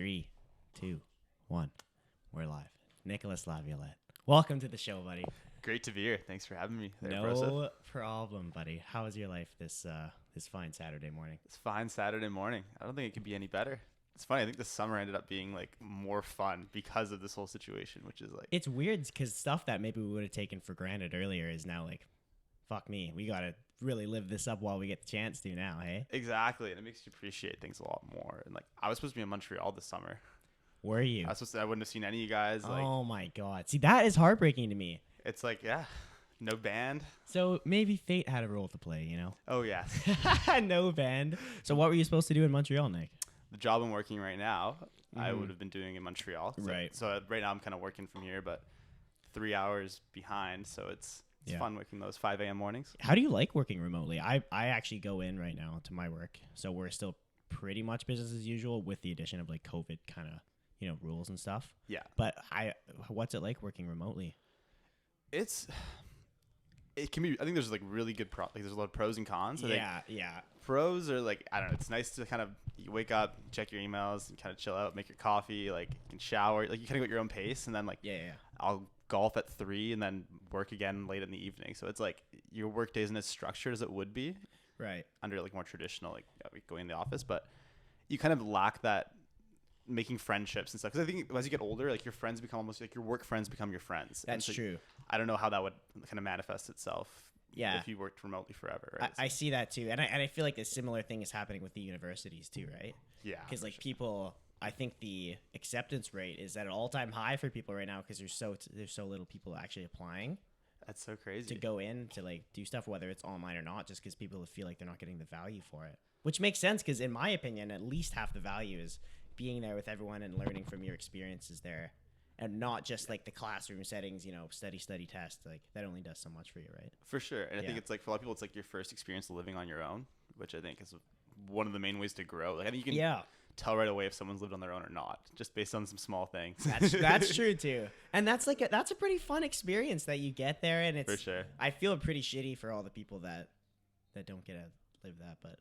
Three, two, one. We're live. Nicholas Laviolette. Welcome to the show, buddy. Great to be here. Thanks for having me. No problem, buddy. How was your life this fine Saturday morning? It's fine Saturday morning. I don't think it could be any better. It's funny. I think the summer ended up being like more fun because of this whole situation, which is like It's weird because stuff that maybe we would have taken for granted earlier is now like, fuck me. We gotta really live this up while we get the chance to now, hey? exactly, and it makes you appreciate things a lot more. And like I was supposed to be in Montreal this summer. Were you? I wouldn't have seen any of you guys. Like Oh my god. See, that is heartbreaking to me. it's like no band. So maybe fate had a role to play, you know? Oh yes, No band. So what were you supposed to do in Montreal, Nick? the job I'm working right now, I would have been doing in Montreal. So, Right. So right now I'm kind of working from here, but 3 hours behind. So it's Yeah. fun working those 5 a.m. mornings. How do you like working remotely? I actually go in right now to my work, so we're still pretty much business as usual with the addition of like COVID kind of rules and stuff. Yeah. But what's it like working remotely? It can be. I think there's like really good there's a lot of pros and cons. I think Yeah. pros are like, I don't know, it's nice to kind of, you wake up, check your emails, and kind of chill out, make your coffee, like you can shower, like you kind of go at your own pace, and then like Yeah. I'll golf at 3 and then work again late in the evening. So it's like your work day isn't as structured as it would be Right. under like more traditional, like we go in the office, but you kind of lack that making friendships and stuff. Because I think as you get older, like your friends become almost like your work friends become your friends. And That's so true. I don't know how that would kind of manifest itself. Yeah. If you worked remotely forever, right? I see that too, and I feel like a similar thing is happening with the universities too, right? Yeah. Because like people, I think the acceptance rate is at an all-time high for people right now because there's so little people actually applying That's so crazy. to go in to like do stuff, whether it's online or not, just because people feel like they're not getting the value for it. Which makes sense because in my opinion, at least half the value is being there with everyone and learning from your experiences there, and not just like the classroom settings, study, test. Like that only does so much for you, right? For sure. And I think Yeah. it's like for a lot of people, it's like your first experience living on your own, which I think is one of the main ways to grow. Like I think you can tell right away if someone's lived on their own or not, just based on some small things. That's true too, and that's a pretty fun experience that you get there, and it's For sure. I feel pretty shitty for all the people that don't get to live that, but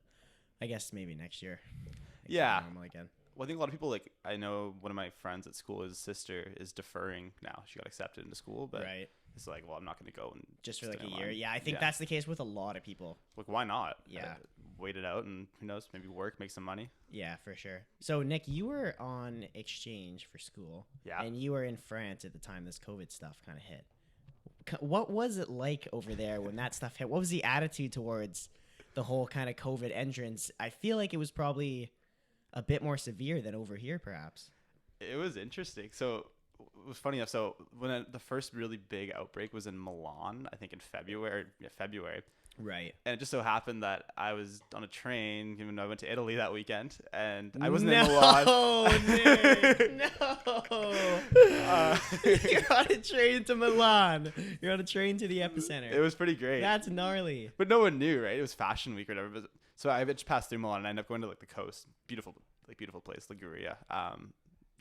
I guess maybe next year. Things will Yeah. be normal again. Well, I think a lot of people, like, I know one of my friends at school, his sister is deferring now. She got accepted into school, but Right. it's like, well, I'm not going to go and Just for like stay a online. year. Yeah, I think Yeah. that's the case with a lot of people. Like, why not? Yeah. Wait it out and who knows, maybe work, make some money. Yeah, for sure. So, Nick, you were on exchange for school. Yeah. And you were in France at the time this COVID stuff kind of hit. What was it like over there when that stuff hit? What was the attitude towards the whole kind of COVID entrance? I feel like it was probably a bit more severe than over here, perhaps. It was interesting. So it was funny enough. So when the first really big outbreak was in Milan, I think in February. Right. And it just so happened that I was on a train, even though I went to Italy that weekend, and I wasn't in Milan. Nick, no. You're on a train to Milan. You're on a train to the epicenter. It was pretty great. That's gnarly. But no one knew, right? It was Fashion Week or whatever. So I just passed through Milan and I ended up going to like the coast. Beautiful place, Liguria.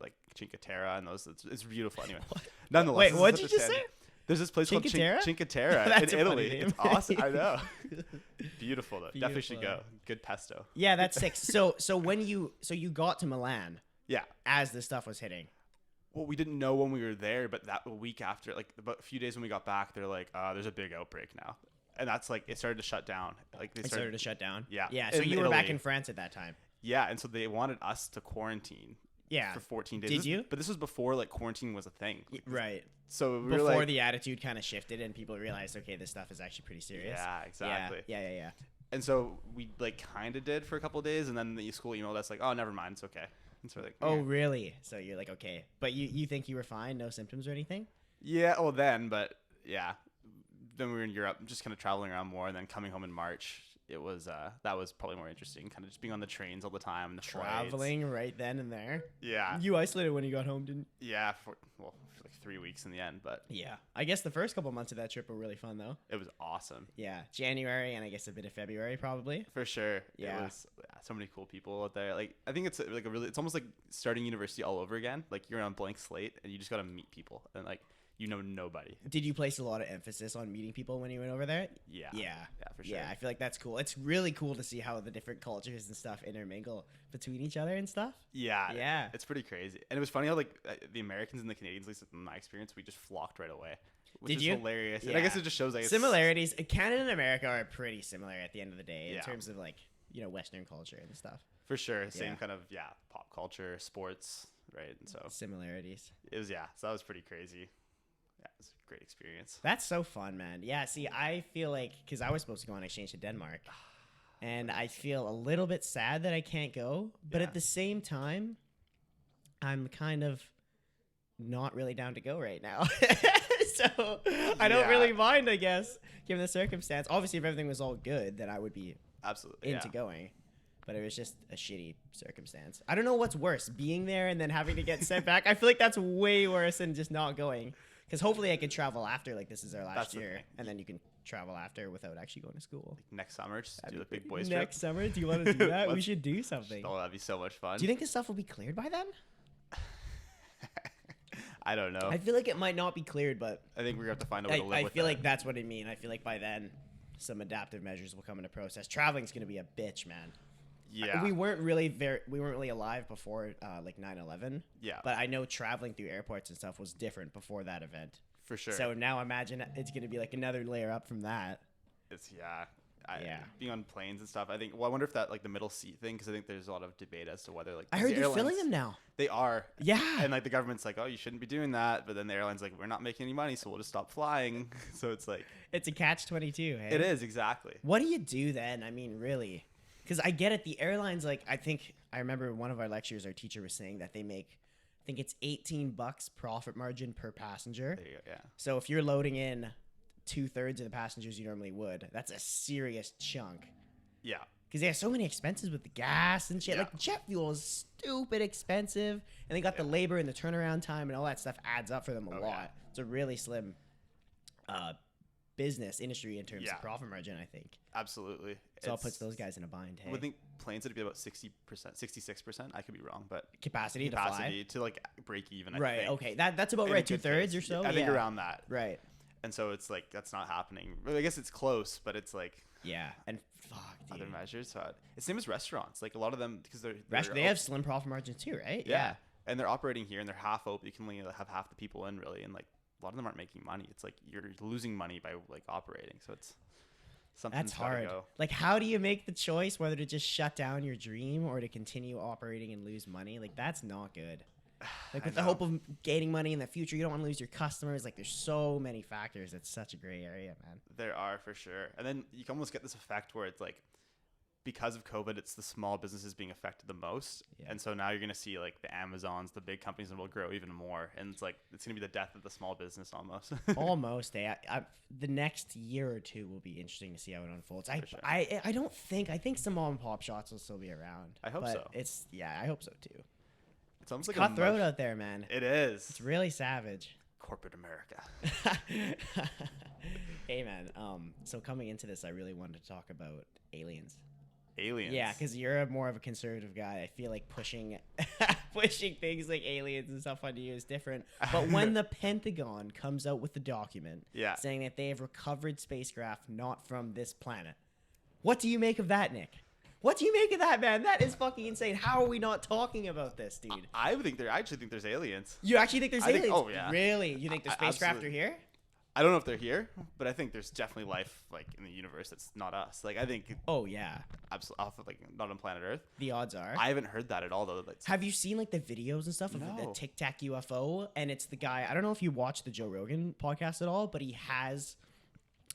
Like Cinque Terre and those. It's beautiful anyway. Nonetheless. Wait, this is what such did a you just tangent. say? There's this place called Cinque Terre? Cinque Terre That's in a funny Italy. name. It's awesome. I know. Beautiful though. Definitely should Beautiful. go. Good pesto. Yeah, that's sick. So when you got to Milan Yeah. as this stuff was hitting. Well, we didn't know when we were there, but that a week after, like about a few days when we got back, they're like, there's a big outbreak now. And that's like, it started to shut down. Like they It started to shut down. Yeah. Yeah. So In you were back Italy. in France at that time. Yeah. And so they wanted us to quarantine Yeah. for 14 days. Did you? But this was before like quarantine was a thing. Right. So we were Before like, the attitude kind of shifted and people realized, okay, this stuff is actually pretty serious. yeah, exactly. Yeah. And so we like kind of did for a couple of days, and then the school emailed us like, oh, never mind, it's okay. And so we're like, Oh, "Yeah." really? So you're like, okay. But you think you were fine? No symptoms or anything? Yeah, well then, but yeah. Then we were in Europe, just kind of traveling around more, and then coming home in March. It was that was probably more interesting, kind of just being on the trains all the time, the flights. Traveling right then and there. Yeah, You isolated when you got home, didn't? yeah, for like 3 weeks in the end, but Yeah. I guess the first couple months of that trip were really fun though. it was awesome Yeah. January and I guess a bit of February probably. for sure. Yeah. It was so many cool people out there. Like I think it's it's almost like starting university all over again. Like you're on a blank slate and you just got to meet people and like you know nobody. Did you place a lot of emphasis on meeting people when you went over there? Yeah. Yeah. Yeah, for sure. Yeah, I feel like that's cool. It's really cool to see how the different cultures and stuff intermingle between each other and stuff. Yeah. Yeah. It's pretty crazy. And it was funny how like the Americans and the Canadians, at least in my experience, we just flocked right away. Which Did is you? hilarious. Yeah. And I guess it just shows like similarities. Canada and America are pretty similar at the end of the day in Yeah. terms of like, you know, Western culture and stuff. For sure. Same Yeah. kind of pop culture, sports, right? And so Similarities. it was so that was pretty crazy. Yeah, it was a great experience. That's so fun, man. Yeah, see, I feel like because I was supposed to go on exchange to Denmark, and I feel a little bit sad that I can't go, but Yeah. at the same time, I'm kind of not really down to go right now. So I don't Yeah. really mind, I guess, given the circumstance. Obviously, if everything was all good, then I would be Absolutely. into going. But it was just a shitty circumstance. I don't know what's worse, being there and then having to get sent back. I feel like that's way worse than just not going. Because hopefully I could travel after, like this is our That's last the year, thing. and then you can travel after without actually going to school. Next summer, just That'd do the be big great. boys trip. Next summer, do you want to do that? we Let's- should do something. Oh, that'd be so much fun. Do you think this stuff will be cleared by then? I don't know. I feel like it might not be cleared, but I think we're gonna have to find a way to live I with feel that. like that's what I mean. I feel like by then, some adaptive measures will come into process. Traveling's going to be a bitch, man. Yeah. We weren't really alive before like 9/11. Yeah. But I know traveling through airports and stuff was different before that event. For sure. So now imagine it's going to be like another layer up from that. It's Yeah. Being on planes and stuff. I think. Well, I wonder if that like the middle seat thing, because I think there's a lot of debate as to whether like I 'cause heard the they're filling airlines- them now. They are. Yeah. And like the government's like, oh, you shouldn't be doing that, but then the airline's like, we're not making any money, so we'll just stop flying. So it's like It's a catch-22, hey? it is exactly. What do you do then? I mean, really? Because I get it. The airlines, like, I remember one of our lectures, our teacher was saying that they make, I think it's $18 profit margin per passenger. There you go. Yeah. So if you're loading in 2/3 of the passengers you normally would, that's a serious chunk. Yeah. Because they have so many expenses with the gas and shit. Yeah. Like, jet fuel is stupid expensive. And they got the labor and the turnaround time and all that stuff adds up for them a Oh, lot. yeah. It's a really slim business industry in terms Yeah. of profit margin, I think. Absolutely. So it puts those guys in a bind. I Hey, would think planes would be about 60%, 66%. I could be wrong, but capacity to like break even. I right. think. Okay. That's about In a right. good 2/3 case. or so. I think Yeah. around that. Right. And so it's like that's not happening. Well, I guess it's close, but it's like Yeah. And fuck, other dude. measures. So it's same as restaurants. Like a lot of them because they're They have slim profit margins too, right? yeah. And they're operating here and they're half open. You can only have half the people in really, and like a lot of them aren't making money. It's like you're losing money by like operating. So it's something That's hard. Go. Like, how do you make the choice whether to just shut down your dream or to continue operating and lose money? Like, that's not good. Like, with the hope of gaining money in the future, you don't want to lose your customers. Like, there's so many factors. It's such a gray area, man. There are for sure. And then you can almost get this effect where it's like because of COVID, it's the small businesses being affected the most. Yeah. And so now you're going to see like the Amazons, the big companies, and will grow even more. And it's like it's going to be the death of the small business almost. Almost. The next year or two will be interesting to see how it unfolds. sure. I don't think. I think some mom and pop shops will still be around. I hope but so. I hope so too. It's almost It's like cutthroat out there, man. It is. It's really savage. Corporate America. Hey, man. So coming into this, I really wanted to talk about aliens. Aliens. Yeah, because you're more of a conservative guy. I feel like pushing things like aliens and stuff onto you is different. But when the Pentagon comes out with the document Yeah. saying that they have recovered spacecraft not from this planet, what do you make of that, Nick? What do you make of that, man? That is fucking insane. How are we not talking about this, dude? I actually think there's aliens. You actually think there's I think- aliens? oh, yeah. Really? You think the spacecraft absolutely. are here? I don't know if they're here, but I think there's definitely life like in the universe that's not us. Like I think Oh, yeah. absolutely off of like not on planet Earth. The odds are. I haven't heard that at all though. That's, Have you seen like the videos and stuff of the No. Tic Tac UFO? And it's the guy. I don't know if you watch the Joe Rogan podcast at all, but he has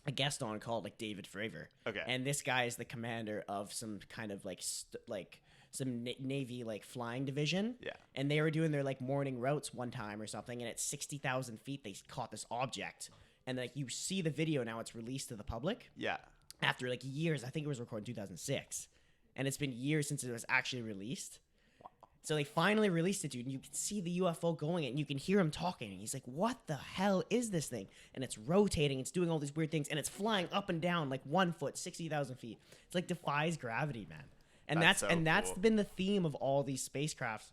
a guest on called like David Fravor. Okay. And this guy is the commander of some kind of like some Navy like flying division. Yeah. And they were doing their like morning routes one time or something, and at 60,000 feet they caught this object. And like you see the video now, it's released to the public yeah. after like years. I think it was recorded in 2006, and it's been years since it was actually released. So they finally released it, dude, and you can see the UFO going, and you can hear him talking. And he's like, "What the hell is this thing?" And it's rotating, it's doing all these weird things, and it's flying up and down like 1 foot, 60,000 feet. It's like defies gravity, man. And That's that's so that's cool. been the theme of all these spacecraft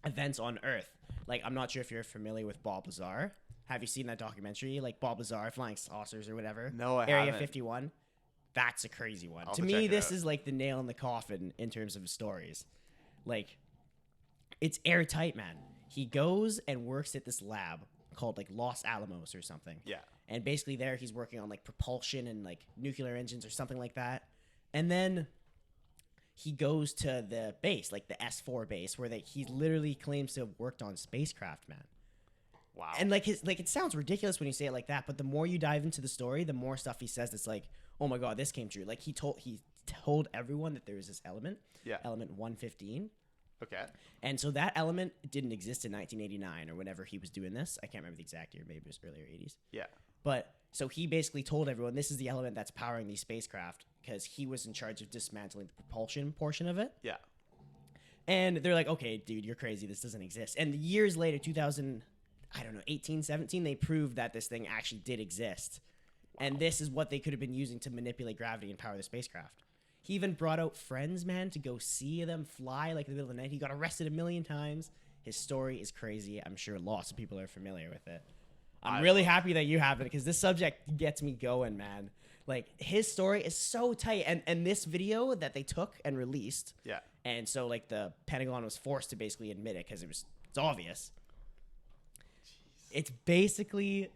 events on Earth. Like, I'm not sure if you're familiar with Bob Lazar. Have you seen that documentary, like Bob Lazar, Flying Saucers or whatever? No, I Area haven't. 51. That's a crazy one. I'll To have to me, check it this out. is like the nail in the coffin in terms of stories. Like, it's airtight, man. He goes and works at this lab called like Los Alamos or something. Yeah. And basically there he's working on like propulsion and like nuclear engines or something like that. And then he goes to the base, like the S4 base, where he literally claims to have worked on spacecraft, man. Wow. And like it sounds ridiculous when you say it like that, but the more you dive into the story, the more stuff he says that's like, oh my god, this came true. Like he told everyone that there was this element, Yeah. element 115. Okay. And so that element didn't exist in 1989 or whenever he was doing this. I can't remember the exact year, maybe it was earlier 80s. Yeah. But so he basically told everyone this is the element that's powering these spacecraft because he was in charge of dismantling the propulsion portion of it. Yeah. And they're like, okay, dude, you're crazy. This doesn't exist. And years later, 2000, I don't know, 18, 17, they proved that this thing actually did exist. And this is what they could have been using to manipulate gravity and power the spacecraft. He even brought out friends, man, to go see them fly like in the middle of the night. He got arrested a million times. His story is crazy. I'm sure lots of people are familiar with it. I'm really happy that you have it because this subject gets me going, man. Like, his story is so tight. And this video that they took and released, Yeah. and so, like, the Pentagon was forced to basically admit it because it's obvious. It's basically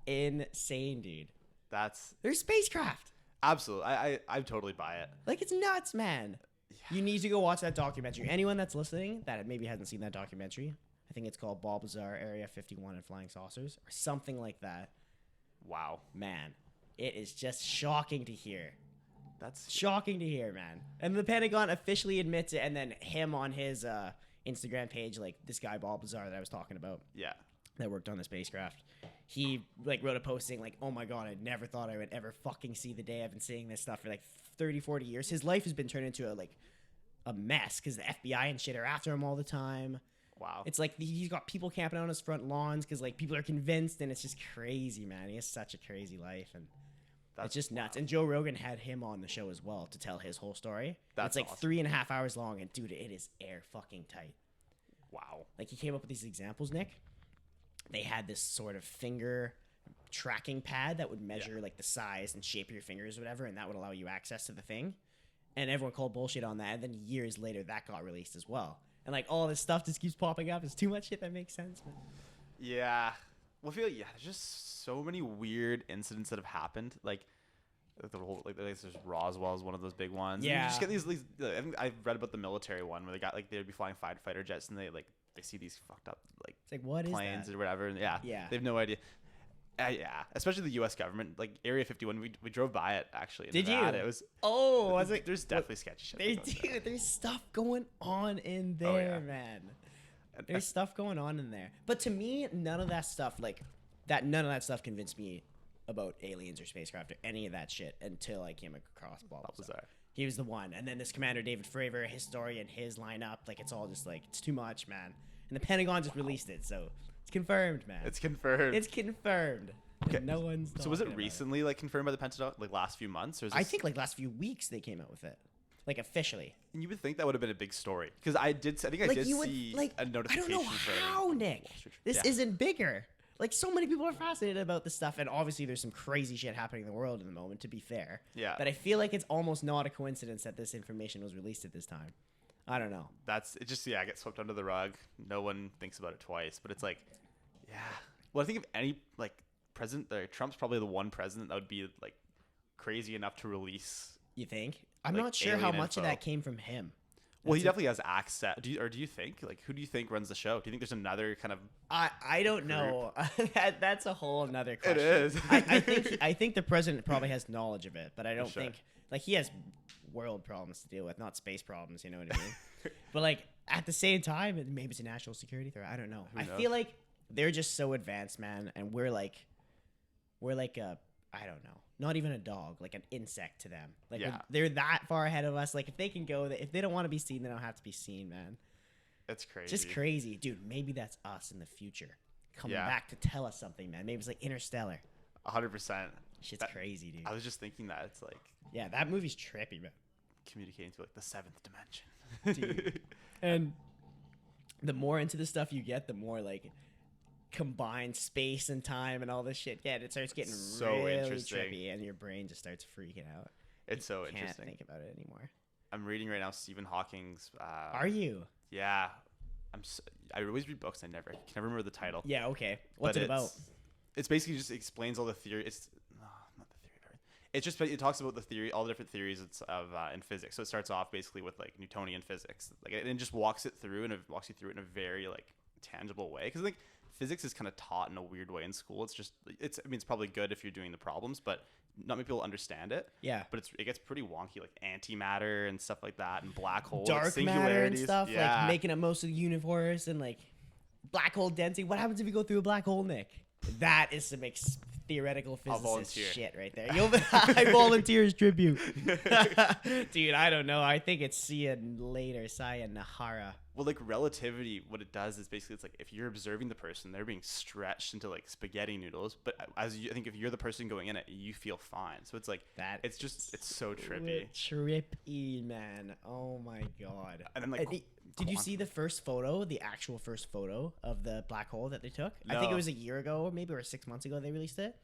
insane, dude. That's There's spacecraft. absolutely. I totally buy it. Like, it's nuts, man. You need to go watch that documentary. Anyone that's listening that maybe hasn't seen that documentary, I think it's called Bob Lazar, Area 51 and Flying Saucers, or something like that. Wow. Man, it is just shocking to hear. That's Shocking to hear, man. And the Pentagon officially admits it, and then him on his Instagram page, like this guy Bob Lazar that I was talking about, yeah. that worked on the spacecraft, he like wrote a post saying like, oh my god, I never thought I would ever fucking see the day. I've been seeing this stuff for like 30, 40 years. His life has been turned into a mess because the FBI and shit are after him all the time. Wow. It's like he's got people camping out on his front lawns because like people are convinced, and it's just crazy, man. He has such a crazy life, and it's just nuts. And Joe Rogan had him on the show as well to tell his whole story. That's it's like awesome. 3.5 hours long, and dude, it is air fucking tight. Wow. Like, he came up with these examples, Nick. They had this sort of finger tracking pad that would measure like the size and shape of your fingers or whatever, and that would allow you access to the thing. And everyone called bullshit on that, and then years later that got released as well. And like all this stuff just keeps popping up. It's too much shit that makes sense, man. Yeah. Well, I feel there's just so many weird incidents that have happened. Like the whole there's Roswell is one of those big ones. And Yeah. you just get these. I think I've read about the military one where they'd be flying fighter jets and they see these fucked up like It's like, what is planes that? or whatever. And yeah. Yeah. They have no idea. Yeah, especially the U.S. government, like Area 51. We drove by it actually. In Did you? Nevada. It was. Oh, was it? There's definitely sketchy shit. There's, that goes there. dude, there's stuff going on in there, Oh, yeah. man. There's stuff going on in there. But to me, none of that stuff none of that stuff convinced me about aliens or spacecraft or any of that shit until I came across Bob Lazar. Lazar. He was the one. And then this Commander David Fravor, his story and his lineup, like it's all just like, it's too much, man. And the Pentagon just released it, so it's confirmed, man. It's confirmed. It's confirmed. Okay. And no one's So was it talking about recently confirmed by the Pentagon, like last few months, or is I this, think like last few weeks they came out with it. Like officially. you would think that would have been a big story because I think I Like did you would see like a I notification. don't know for how, Nick. Wall Street. This Yeah. isn't bigger. Like so many people are fascinated about this stuff, and obviously there's some crazy shit happening in the world in the moment. To be fair, Yeah. But I feel like it's almost not a coincidence that this information was released at this time. I don't know. That's it. Just gets swept under the rug. No one thinks about it twice. But it's like, yeah. Well, I think if any president, Trump's probably the one president that would be like crazy enough to release. You think? I'm Like, not sure how alien much of info. that came from him. Well, he That's definitely has access. Do you think who do you think runs the show? Do you think there's another kind of? I don't know. That's a whole another It question. is. I think the president probably has knowledge of it, but I don't sure. think like he has world problems to deal with, not space problems. You know what I mean? But like at the same time, maybe it's a national security threat. I don't know. I knows? feel like they're just so advanced, man, and we're like a I don't know, not even a dog, like an insect to them. Like Yeah. they're that far ahead of us. Like if they can go, if they don't want to be seen, they don't have to be seen, man. It's crazy. Just crazy, dude. Maybe that's us in the future coming Yeah. back to tell us something, man. Maybe it's like Interstellar. 100%. Shit's crazy, dude. I was just thinking that it's like Yeah, that movie's trippy, man. communicating to like the seventh dimension. Dude. And the more into the stuff you get, the more like combine space and time and all this shit. Yeah, it starts getting So really interesting. trippy, and your brain just starts freaking out. It's so Can't interesting. think about it anymore. I'm reading right now Stephen Hawking's. Are you? Yeah. I always read books. I can never remember the title. Yeah. Okay. What's But it about? It's basically just explains all the theory. It's no, not the theory of everything. It's just it talks about the theory, all the different theories of in physics. So it starts off basically with like Newtonian physics, like, and it just walks you through it in a very like tangible way. Because I think physics is kind of taught in a weird way in school. It's probably good if you're doing the problems, but not many people understand it. Yeah. But it gets pretty wonky, like antimatter and stuff like that, and black holes, Dark like matter and singularities. stuff, Yeah. like making up most of the universe and like black hole density. What happens if you go through a black hole, Nick? That is some theoretical physicist volunteer. shit right there. I volunteer as tribute. Dude, I don't know. I think it's Sayonara. Well, like relativity, what it does is basically it's like if you're observing the person, they're being stretched into like spaghetti noodles. But I think if you're the person going in it, you feel fine. So it's like That it's so trippy. Trippy, man. Oh my god. And then like, did you see the first photo, the actual first photo of the black hole that they took? I think it No. was a year ago, or maybe 6 months ago they released it.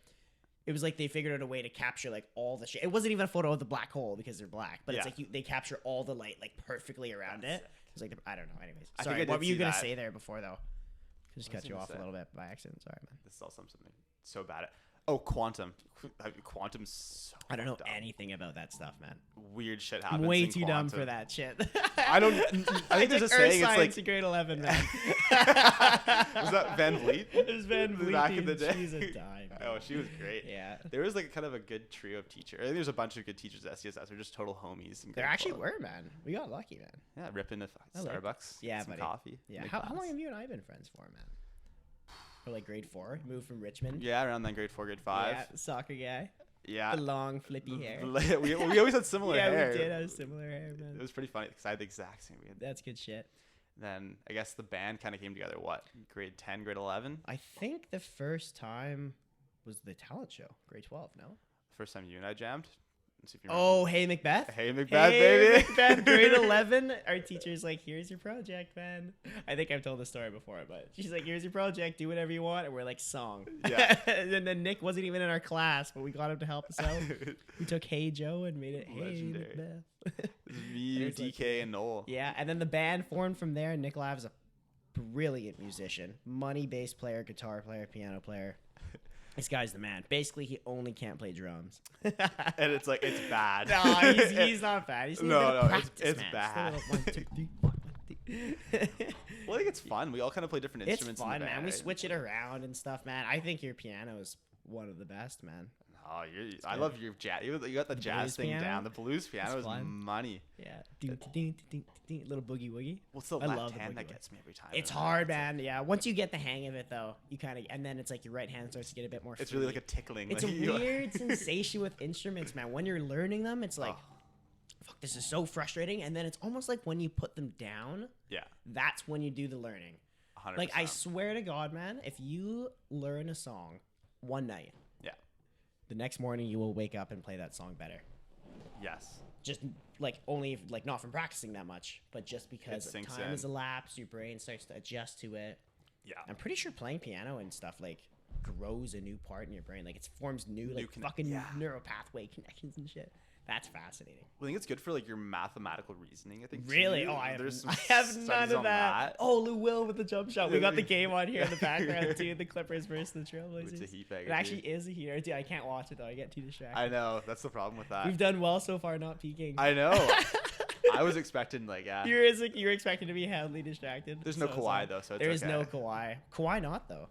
It was like they figured out a way to capture like all the shit. It wasn't even a photo of the black hole because they're black, but it's Yeah. like they capture all the light like perfectly around That's it. It's like I don't know. Anyways, I think sorry. I did What were you see gonna that. say there before though? Just What was cut I you gonna off say? a little bit by accident. Sorry, man. This is also something so bad at. Oh, quantum. Quantum's so I don't know fucked up. anything about that stuff, man. Weird shit I'm happens. way in too dumb quantum. for that shit. I don't. I think there's a took saying. Earth It's science like in grade 11, man. was that Van Vliet? It was Van Vliet. Back in the dude. day. She's a dime. Oh, she was great. Yeah. There was like kind of a good trio of teachers. I think there's a bunch of good teachers at SCSS. They're just total homies. In There grade actually 12. were, man. We got lucky, man. Yeah, ripping a I like- Starbucks. Yeah, some buddy. coffee. Yeah. make How class. long have you and I been friends for, man? For like grade 4? Moved from Richmond. Yeah, around then grade 4, grade 5. Yeah, soccer guy. Yeah. The long flippy hair. we always had similar yeah, hair. we did have similar hair, It man. was pretty funny because I had the exact same. That's good shit. Then I guess the band kind of came together. What, grade 10, grade 11? I think the first time was the talent show, grade 12, no? First time you and I jammed. Let's see if you Oh, Hey Macbeth. Hey Macbeth, Hey, baby. Macbeth, grade 11. Our teacher's like, here's your project, man. I think I've told this story before, but she's like, here's your project. Do whatever you want. And we're like, song. Yeah. And then Nick wasn't even in our class, but we got him to help us out. We took Hey Joe and made it Hey Legendary. Macbeth. It was me, you, It's like- DK, and Noel. Yeah, and then the band formed from there. Nick Live is a brilliant musician. Money bass player, guitar player, piano player. This guy's the man. Basically, he only can't play drums. And it's like, it's bad. No, he's not bad. He's No, no, it's man. bad. Just a little 1, 2, 3, 4, 1, 2. Well, I think it's fun. We all kind of play different It's instruments. fun, in the man. band, We right? switch it around and stuff, man. I think your piano is one of the best, man. Oh, I good. love your jazz. You got the jazz blues thing piano? down. The blues piano It's is fun. money. Yeah, ding, ding, ding, ding, little boogie woogie. What's the I love left the hand boogie that one. gets me every time? It's man? hard, It's like- man. Yeah, once you get the hang of it, though, you kind of, and then it's like your right hand starts to get a bit more. It's really free. like a tickling. It's a like, you- weird sensation with instruments, man. When you're learning them, it's like, Oh. fuck, this is so frustrating. And then it's almost like when you put them down, Yeah, that's when you do the learning. 100%. Like, I swear to God, man, if you learn a song one night, Yeah. the next morning you will wake up and play that song better. Yes. Just like only like not from practicing that much, but just because It sinks time in. has elapsed, your brain starts to adjust to it. Yeah. I'm pretty sure playing piano and stuff like grows a new part in your brain. Like it forms new like conne- fucking yeah. neural pathway connections and shit. That's fascinating. I think it's good for like your mathematical reasoning. I think. Really? too. Oh, I There's some have studies none of on that. Oh, Lou Will with the jump shot. We got the game on here in the background too. The Clippers versus the It's a Trailblazers. heat bagger. It actually dude. is a heater. Dude, I can't watch it though. I get too distracted. I know. That's the problem with that. We've done well so far, not peaking. I know. I was expecting like yeah. You're expecting to be heavily distracted. There's no so Kawhi it's though, so it's There is okay. no Kawhi. Kawhi not though.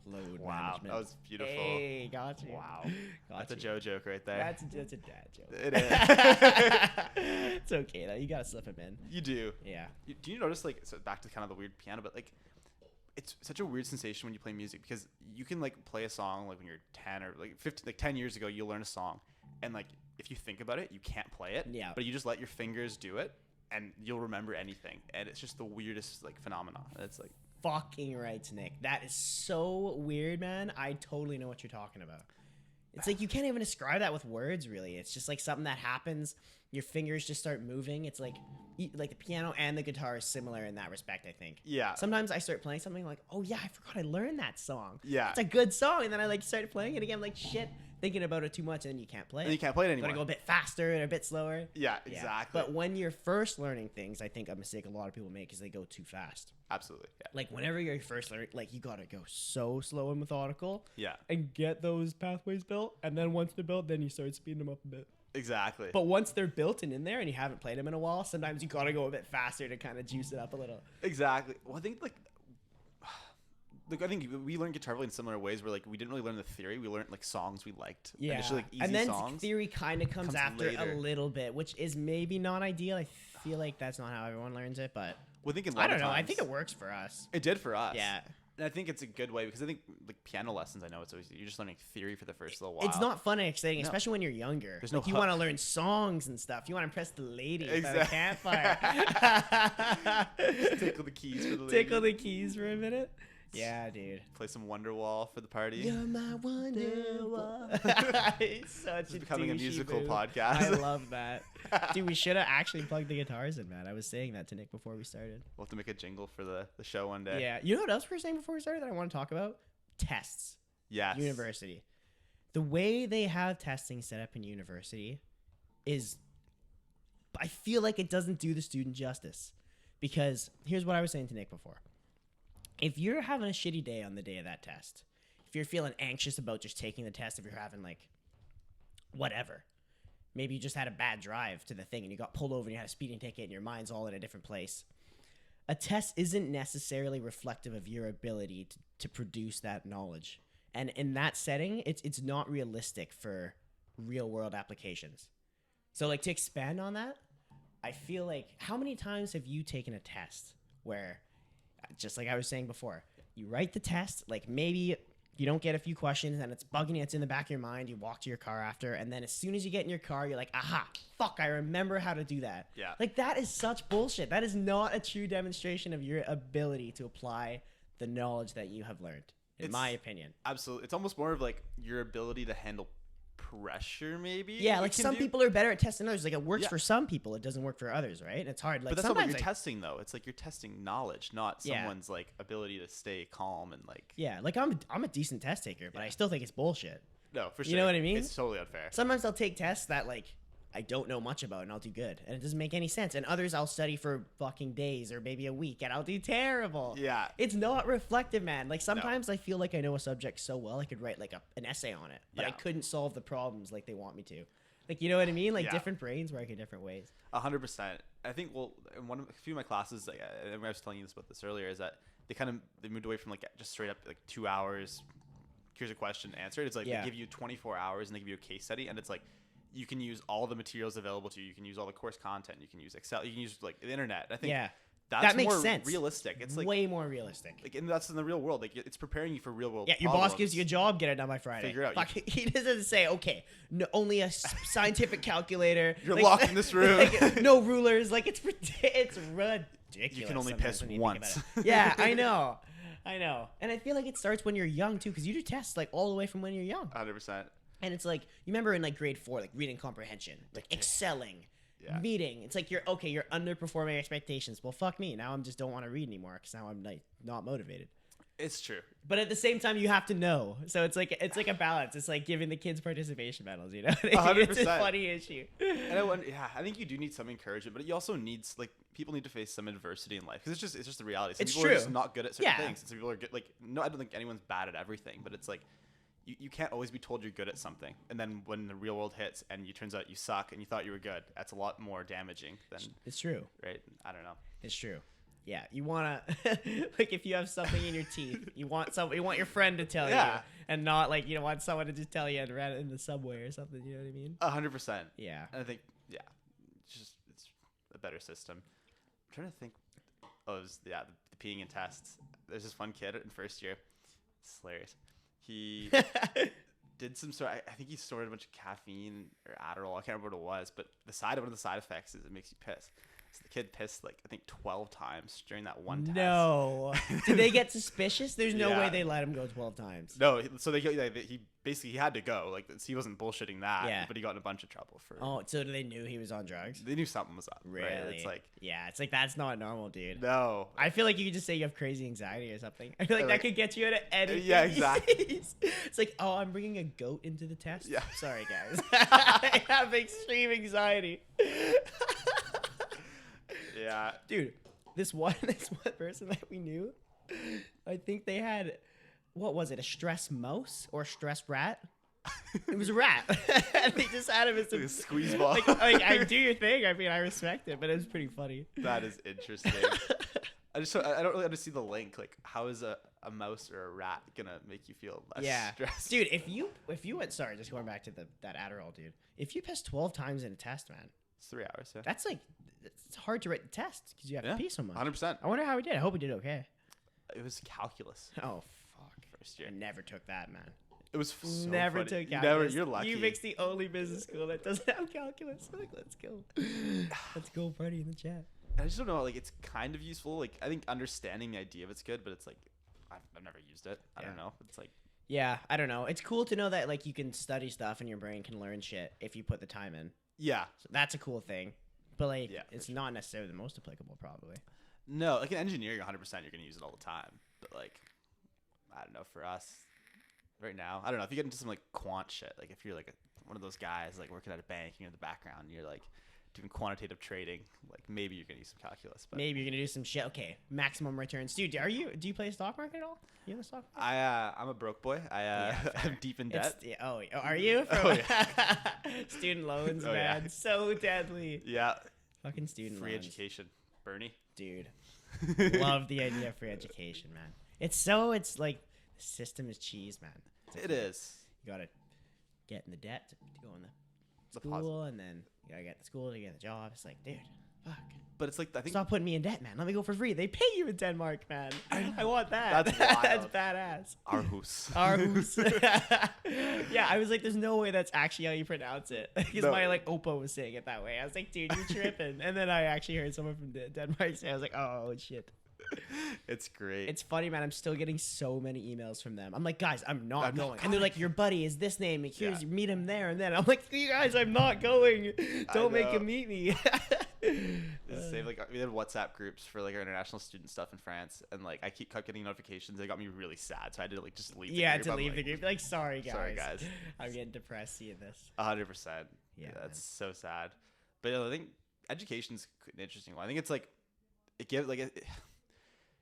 Load Wow, management. that was beautiful. Hey, got you. Wow. Got That's a you. Joe joke right there. That's a dad joke. It is. It's okay though. You gotta slip him in. You do. Yeah. Do you notice like so back to kind of the weird piano, but like it's such a weird sensation when you play music because you can like play a song like when you're 10 or like 15, like 10 years ago you'll learn a song and like if you think about it you can't play it. Yeah. But you just let your fingers do it and you'll remember anything and it's just the weirdest like phenomenon. It's like Fucking right, Nick. That is so weird, man. I totally know what you're talking about. It's like you can't even describe that with words, really. It's just like something that happens your fingers just start moving. It's like the piano and the guitar is similar in that respect, I think. Yeah. Sometimes I start playing something like, oh yeah, I forgot I learned that song. Yeah. It's a good song, and then I like started playing it again, like shit, thinking about it too much, and then you can't play it. And you can't play it You anymore. gotta go a bit faster and a bit slower. Yeah, exactly. But when you're first learning things, I think a mistake a lot of people make is they go too fast. Absolutely. Yeah. Like whenever you're first learning, like you gotta go so slow and methodical. Yeah. And get those pathways built, and then once they're built, then you start speeding them up a bit. Exactly. But once they're built and in there, and you haven't played them in a while, sometimes you gotta go a bit faster to kind of juice it up a little. Exactly. Well, I think I think we learned guitar really in similar ways where like we didn't really learn the theory. We learned like songs we liked. Yeah. Initially, like easy and then songs. theory kind of comes after later. a little bit, which is maybe not ideal. I feel like that's not how everyone learns it, but Well, I think I don't know. I think it works for us. It did for us. Yeah. And I think it's a good way because I think like piano lessons, I know it's always you're just learning theory for the first little while. It's not fun and exciting, No. especially when you're younger. There's like no you want to hook. learn songs and stuff. You want to impress the lady by the Exact- campfire. Tickle the keys for the lady. Tickle the keys for a minute. Yeah, dude. Play some Wonderwall for the party. You're my wonderwall. It's such This is a becoming a douchey musical move. podcast. I love that. Dude, we should have actually plugged the guitars in, man. I was saying that to Nick before we started. We'll have to make a jingle for the show one day. Yeah. You know what else we were saying before we started that I want to talk about? Tests. Yes. University. The way they have testing set up in university is, I feel like it doesn't do the student justice. Because here's what I was saying to Nick before. If you're having a shitty day on the day of that test, if you're feeling anxious about just taking the test, if you're having like whatever, maybe you just had a bad drive to the thing and you got pulled over and you had a speeding ticket and your mind's all in a different place, a test isn't necessarily reflective of your ability to produce that knowledge. And in that setting, it's not realistic for real world applications. So like to expand on that, I feel like how many times have you taken a test where, just like I was saying before, you write the test, like maybe you don't get a few questions and it's bugging you, it's in the back of your mind, you walk to your car after, and then as soon as you get in your car, you're like, aha, fuck, I remember how to do that. Yeah. Like that is such bullshit. That is not a true demonstration of your ability to apply the knowledge that you have learned, in my opinion. Absolutely. It's almost more of like your ability to handle pressure, maybe. Yeah, you like can some do. people are better at testing others. Like it works Yeah. for some people, it doesn't work for others, right? It's hard. Like But that's not what sometimes you're testing, though. It's like you're testing knowledge, not Yeah. someone's like ability to stay calm and like. yeah, like I'm a decent test taker, but I still think it's bullshit. No, for sure. You know what I mean? It's totally unfair. Sometimes I'll take tests that like I don't know much about and I'll do good, and it doesn't make any sense. And others I'll study for fucking days or maybe a week and I'll do terrible. Yeah. It's not reflective, man. Like sometimes I feel like I know a subject so well I could write like an essay on it, but I Yeah. couldn't solve the problems like they want me to. Like, you know what I mean? Like Yeah. different brains work in different ways. 100%. I think in a few of my classes, like, I was telling you about this earlier, is that they moved away from like just straight up like 2 hours. Here's a question, answer it. It's like Yeah. they give you 24 hours and they give you a case study, and it's like you can use all the materials available to you. You can use all the course content. You can use Excel. You can use like the internet. I think Yeah. that's That makes more sense. realistic. It's like way more realistic. and that's in the real world. Like it's preparing you for real world. Yeah, your boss gives you a problems. job, get it done by Friday. Figure it out. Fuck, he doesn't say, okay, no, only a scientific calculator. You're locked in this room. Like, no rulers. Like, it's ridiculous. You can only sometimes piss when you think once. about it. Yeah, I know. I know. And I feel like it starts when you're young, too, because you do tests, like, all the way from when you're young. 100%. And it's like, you remember in, like, grade 4, like, reading comprehension, like, excelling. Yeah. Meeting. It's like you're underperforming expectations. Well, fuck me. Now I just don't want to read anymore because now I'm like not motivated. It's true. But at the same time, you have to know. So it's like a balance. It's like giving the kids participation medals. You know, 100%. It's a funny issue. And I think you do need some encouragement, but you also need like people need to face some adversity in life because it's just the reality. Some It's people are just true. not good at certain Yeah. things. And some people are good. Like no, I don't think anyone's bad at everything, but it's like you can't always be told you're good at something, and then when the real world hits and you turns out you suck and you thought you were good, that's a lot more damaging than It's true. right. I don't know. It's true. Yeah, you wanna like if you have something in your teeth, you want your friend to tell Yeah. you, and not like you don't want someone to just tell you and run in the subway or something. You know what I mean? 100%. Yeah. And I think it's a better system. I'm trying to think. Oh, it was, the peeing in tests. There's this fun kid in first year. It's hilarious. He did some sort. I think he stored a bunch of caffeine or Adderall. I can't remember what it was, but one of the side effects is it makes you piss. So the kid pissed like I think 12 times during that one test. No. Did they get suspicious? There's no Yeah. way they let him go 12 times. No, so he basically he had to go. Like he wasn't bullshitting that. Yeah. But he got in a bunch of trouble for. Oh, so they knew he was on drugs? They knew something was up. Really? Right? It's like yeah, it's like that's not normal, dude. no. I feel like you could just say you have crazy anxiety or something. I feel like Like- that could get you into anything. Yeah, these exactly. days. It's like, oh, I'm bringing a goat into the test. Yeah. Sorry, guys. I have extreme anxiety. Yeah. Dude, this one person that we knew, I think they had, what was it, a stress mouse or a stress rat? It was a rat. And they just had him as Like a squeeze ball. like, I do your thing. I mean, I respect it, but it was pretty funny. That is interesting. I don't really understand the link. Like, how is a mouse or a rat gonna make you feel less Yeah, stressed? dude. If you went, sorry, just going back to that Adderall, dude. If you piss 12 times in a test, man, It's 3 hours. Yeah. that's like it's hard to write the test because you have Yeah. to pee so much. 100%. I wonder how he did. I hope he did okay. It was calculus Oh fuck! first year. I never took that, man. It was so Never funny. took You calculus. You're lucky. UVic's the only business school that doesn't have calculus. Like, let's go. Let's go party in the chat. I just don't know. Like, it's kind of useful. Like, I think understanding the idea of it's good, but it's like, I've never used it. I don't Yeah. know. It's like, Yeah, I don't know. It's cool to know that like you can study stuff and your brain can learn shit if you put the time in. yeah, So that's a cool thing. But like, Yeah, for it's not necessarily the most applicable, probably. no. Like in engineering, 100%, you're gonna use it all the time. But like, I don't know. For us, right now, I don't know. If you get into some like quant shit, like if you're like one of those guys like working at a bank, you're in the background, and you're like doing quantitative trading, like maybe you're gonna use some calculus. But Maybe you're gonna do some shit. Okay, maximum returns, dude. Do you play stock market at all? You in the stock market? I'm a broke boy. Yeah, fair. I'm deep in debt. Yeah, are you? Oh, Student loans, Oh, yeah. man, so deadly. Yeah, Fucking student free loans, education, Bernie. dude. Love the idea of free education, man. It's like the system is cheese, man. It's like It is. You gotta get in the debt to go in the The school, and then you gotta get the school to get the job. It's like, dude, fuck. But it's like I think Stop putting me in debt, man. Let me go for free. They pay you in Denmark, man. I want that. That's That's wild. badass. Aarhus. Aarhus. Yeah, I was like, there's no way that's actually how you pronounce it. Because No. my like Oppo was saying it that way. I was like, dude, you're tripping. And then I actually heard someone from Denmark say, I was like, oh shit. It's great. It's funny, man. I'm still getting so many emails from them. I'm like, guys, I'm not I'm not going. And they're like, your buddy is this name. And here's Yeah. meet him there and then. I'm like, you guys, I'm not going. Don't make know. him meet me. It's the same, like we had WhatsApp groups for like our international student stuff in France, and like I kept getting notifications. They got me really sad, so I had to like just leave. Yeah, the group. to I'm leave the like, group. Like, sorry guys. Sorry, guys. I'm getting depressed seeing this. 100%. Yeah, Yeah, that's so sad. But I think education's an interesting one. I think it's like it gives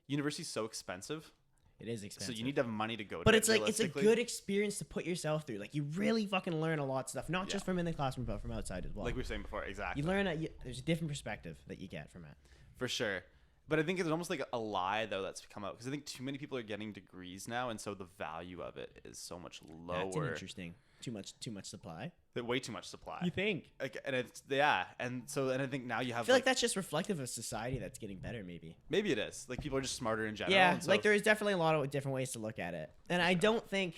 university's so expensive, It is expensive. so you need to have money to go. But to it's like it's a realistically. good experience to put yourself through. Like you really fucking learn a lot of stuff, not just Yeah. from in the classroom, but from outside as well. Like we were saying before, exactly. you learn there's a different perspective that you get from it. For sure. But I think it's almost like a lie though that's come out because I think too many people are getting degrees now, and so the value of it is so much That's lower. interesting. Too much supply. Way too much supply. You think? Like, and it's and I think now you I have feel like that's just reflective of society that's getting better, maybe. maybe it is like people are just smarter in general. Yeah, and so, like there is definitely a lot of different ways to look at it, and I don't think,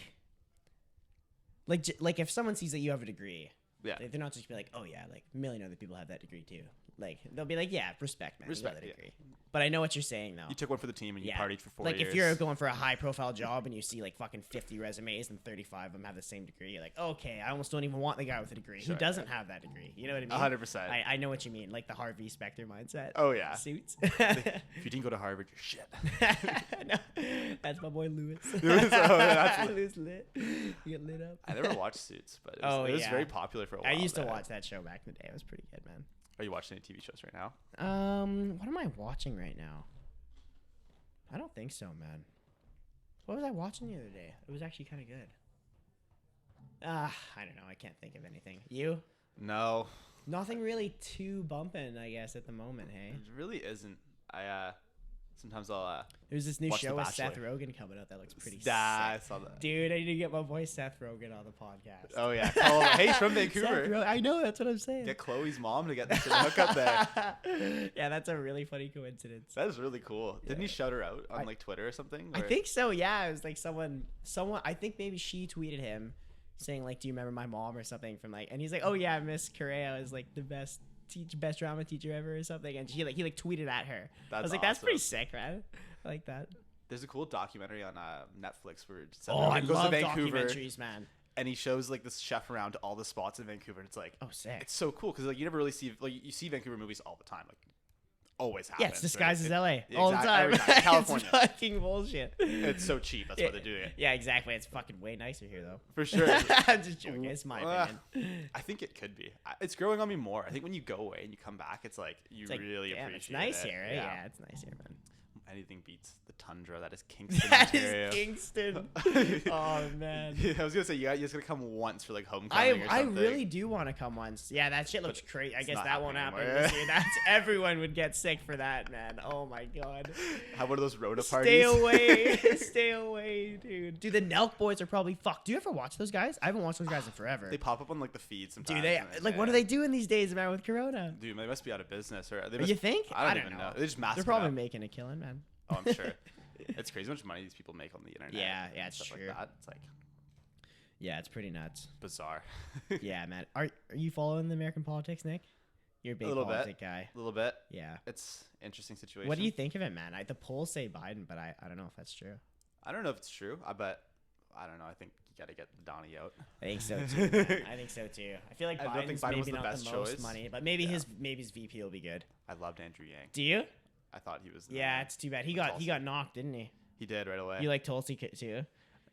like if someone sees that you have a degree, yeah, like, they're not just be like, oh yeah, like a million other people have that degree too. Like they'll be like, yeah, respect, man, Respect, you got yeah. that degree. But I know what you're saying though. you took one for the team and you Yeah. partied for 4 Like years. if you're going for a high profile job and you see like fucking 50 resumes and 35 of them have the same degree, you're like, okay, I almost don't even want the guy with a degree Sure, who doesn't have that degree. You know what I mean? 100%. I know what you mean, like the Harvey Specter mindset. Oh yeah. Suits. If you didn't go to Harvard, you're shit. No, that's my boy Lewis. Lewis, oh, yeah, that's Lewis lit. You get lit up. I never watched Suits, but it was yeah. very popular for a while. I used to there. watch that show back in the day. It was pretty good, man. Are you watching any TV shows right now? What am I watching right now? I don't think so, man. What was I watching the other day? It was actually kind of good. I don't know. I can't think of anything. You? No, Nothing really too bumping, I guess, at the moment, hey? it really isn't. Sometimes I'll There's this new Watch The show with Seth Bachelor. Rogen coming out that looks pretty I sick. saw that. Dude, I need to get my boy Seth Rogen on the podcast. Oh yeah, hey, he's from Seth Vancouver. Rogen, I know, that's what I'm saying. Get Chloe's mom to get this hook up there. Yeah, that's a really funny coincidence. That is really cool. Didn't he Yeah. shout her out on I- like Twitter or something? I Or- think so, yeah. It was like someone, I think maybe she tweeted him saying, like, do you remember my mom or something from like, and he's like, oh yeah, Miss Correa is like the best best drama teacher ever or something, and he tweeted at her. I That's was like, that's awesome. pretty sick, man. I like that. There's a cool documentary on Netflix where I he goes to love Vancouver documentaries, man. and he shows like this chef around to all the spots in Vancouver. And it's like, Oh, sick. it's so cool because like you never really see like you see Vancouver movies all the time, like always happens. Yeah, it's disguised as right? LA all the time. Every time. California. It's fucking bullshit. It's so cheap. That's why they're doing it. Yeah, exactly. It's fucking way nicer here, though. For sure. I'm just joking. It's my opinion. I think it could be. It's growing on me more. I think when you go away and you come back, it's like you It's like, really damn, appreciate it's nice it. here, right? Yeah, it's nice here, man. Anything beats the tundra that is Kingston, That Ontario. is Kingston. Oh man. Yeah, I was gonna say you just gotta come once for like homecoming or I something. really do want to come once. Yeah, that shit looks crazy. I it's guess not that won't happen happening this anymore. year. That's everyone would get sick for that, man. Oh my god. Have one of those Rhoda Stay parties. away. Stay away, dude. Dude, the Nelk boys are probably fucked. Do you ever watch those guys? I haven't watched those guys in forever. They pop up on like the feed sometimes. Do they? and Like, what are they doing these days, man, with Corona? Dude, they must be out of business, or they You must, think? I don't even know. They just mask They're it probably up. making a killing, man. Oh, I'm sure. It's crazy how much money these people make on the internet. Yeah, and it's stuff true. Like that. It's like Yeah, it's pretty nuts. bizarre. Yeah, man. Are you following the American politics, Nick? You're a big little bit. politic guy. A little bit. Yeah. It's interesting situation. What do you think of it, man? The polls say Biden, but I don't know if that's true. I don't know if it's true. But I don't know. I think you got to get Donnie out. I think so too. Man. I think so too. I feel like I don't think Biden's Biden was maybe the not best the most choice. money, but maybe Yeah. his VP will be good. I loved Andrew Yang. Do you? I thought he was. Yeah, it's too bad. He Tulsi. got knocked, didn't he? He did right away. You like Tulsi too? Yeah, I like It's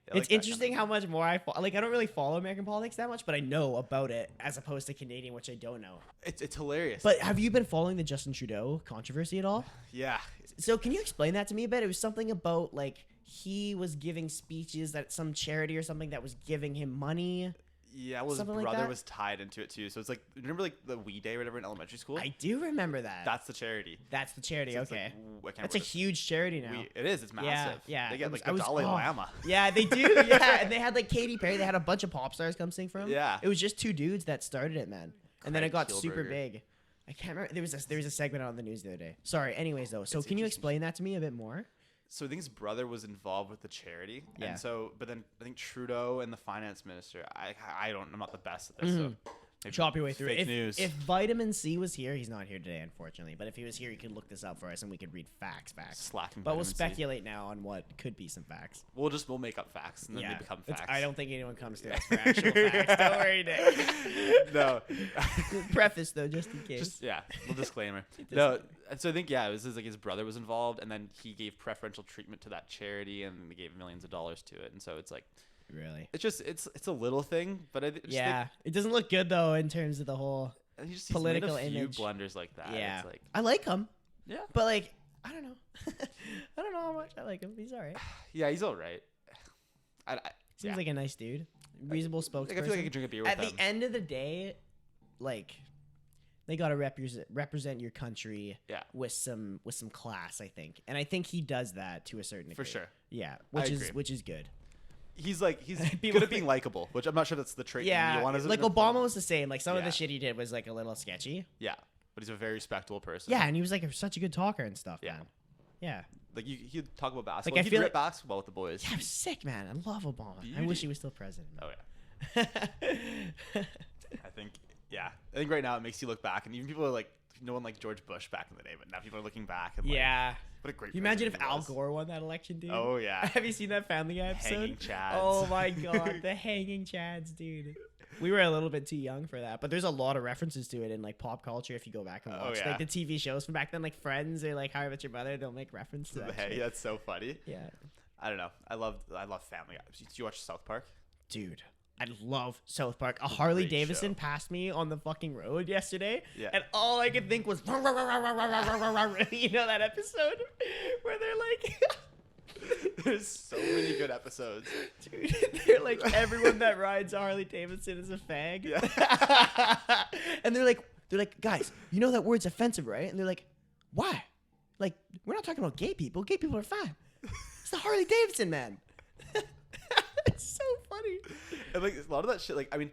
that kind interesting of- how much more I I don't really follow American politics that much, but I know about it as opposed to Canadian, which I don't know. It's hilarious. But have you been following the Justin Trudeau controversy at all? yeah, So can you explain that to me a bit? It was something about like he was giving speeches at some charity or something that was giving him money. yeah. Well, his Something like brother that? was tied into it too. So it's like remember like the We Day or whatever in elementary school. I do remember that. That's the charity. That's the charity. So it's like, Okay, I can't that's a remember huge charity now. it is. It's massive. yeah. They get It was- like I the was- Dalai oh. Lama. Yeah, they do. Yeah, and they had like Katy Perry. They had a bunch of pop stars come sing for him. Yeah. It was just two dudes that started it, man. And then it Craig got super Kielburger. big. I can't remember. There was a segment on the news the other day. Sorry. Anyways, though, so It's can you interesting. explain that to me a bit more? So I think his brother was involved with the charity, Yeah. and so but then I think Trudeau and the finance minister. I'm not the best at this. So maybe Mm-hmm. Chop your way through. fake If, news. if Vitamin C was here, he's not here today, unfortunately. But if he was here, he could look this up for us, and we could read facts. Slacking But we'll vitamin C. speculate now on what could be some facts. We'll make up facts and then Yeah, they become It's- facts. I don't think anyone comes to us for actual facts. Don't worry, Nick. No. Preface though, just in case. Just yeah, little disclaimer. No, and so I think yeah, it was like his brother was involved, and then he gave preferential treatment to that charity, and they gave millions of dollars to it, and so it's like Really? it's just it's a little thing, but I just Yeah, it doesn't look good though in terms of the whole. think he's political made a few image. blunders like that. Yeah, It's like I like him, yeah, but like I don't know. I don't know how much I like him. He's alright. yeah, he's all right. I Seems yeah. like a nice dude, reasonable spokesperson. Like, I feel like I could drink a beer with At him. the end of the day, like they gotta represent your country Yeah. with some class, I think, and I think he does that to a certain degree. For sure. Yeah, I which is agree. good. He's People good at being likable, which I'm not sure that's the trait Yeah, you want as a- like Obama was the same. Like some of Yeah. the shit he did was like a little sketchy. Yeah, but he's a very respectable person. Yeah, and he was like such a good talker and stuff, Yeah. man. Yeah. like he'd talk about basketball. I He'd feel be like- at basketball with the boys. Yeah, I'm sick, man. I love Obama. I Beauty. wish he was still president. Oh yeah. I think right now it makes you look back, and even people are like, no one liked George Bush back in the day, but now people are looking back and like, yeah. what a great. Can you imagine if president he Al was. Gore won that election, dude? Oh yeah. Have you seen that Family Guy episode? Hanging Chads. Oh my god, the hanging chads, dude. We were a little bit too young for that, but there's a lot of references to it in like pop culture if you go back and Oh, watch yeah. like the TV shows from back then, like Friends or like How I Met Your Mother. They'll make reference to that. Hey, shit. that's so funny. Yeah, I don't know. I love Family Guy. Did you watch South Park? dude. I love South Park. A Harley Great Davidson show. passed me on the fucking road yesterday, Yeah. and all I could think was, you know that episode where they're like, There's so many good episodes. dude, they're like everyone that rides a Harley Davidson is a fag. Yeah. And they're like, guys, you know that word's offensive, right? And they're like, why? Like, we're not talking about gay people. Gay people are fine. It's the Harley Davidson, man. It's so funny. And like a lot of that shit, like I mean,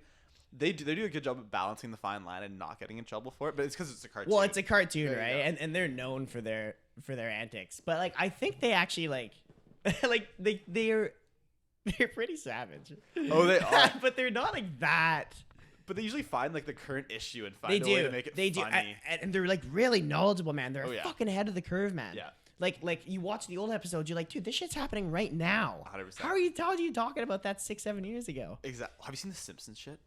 they do a good job of balancing the fine line and not getting in trouble for it, but it's because it's a cartoon. Well, it's a cartoon, There you right? go. And they're known for their antics. But like, I think they actually like, like they're pretty savage. Oh, they are. But they're not like that. But they usually find like the current issue and They find a way do. to make it They do. funny. And they're like really knowledgeable, man. They're Oh, yeah. fucking ahead of the curve, man. Yeah. Like you watch the old episodes, you're like, dude, this shit's happening right now. 100%. How are you talking about that 6-7 years ago? Exactly. Have you seen the Simpsons shit?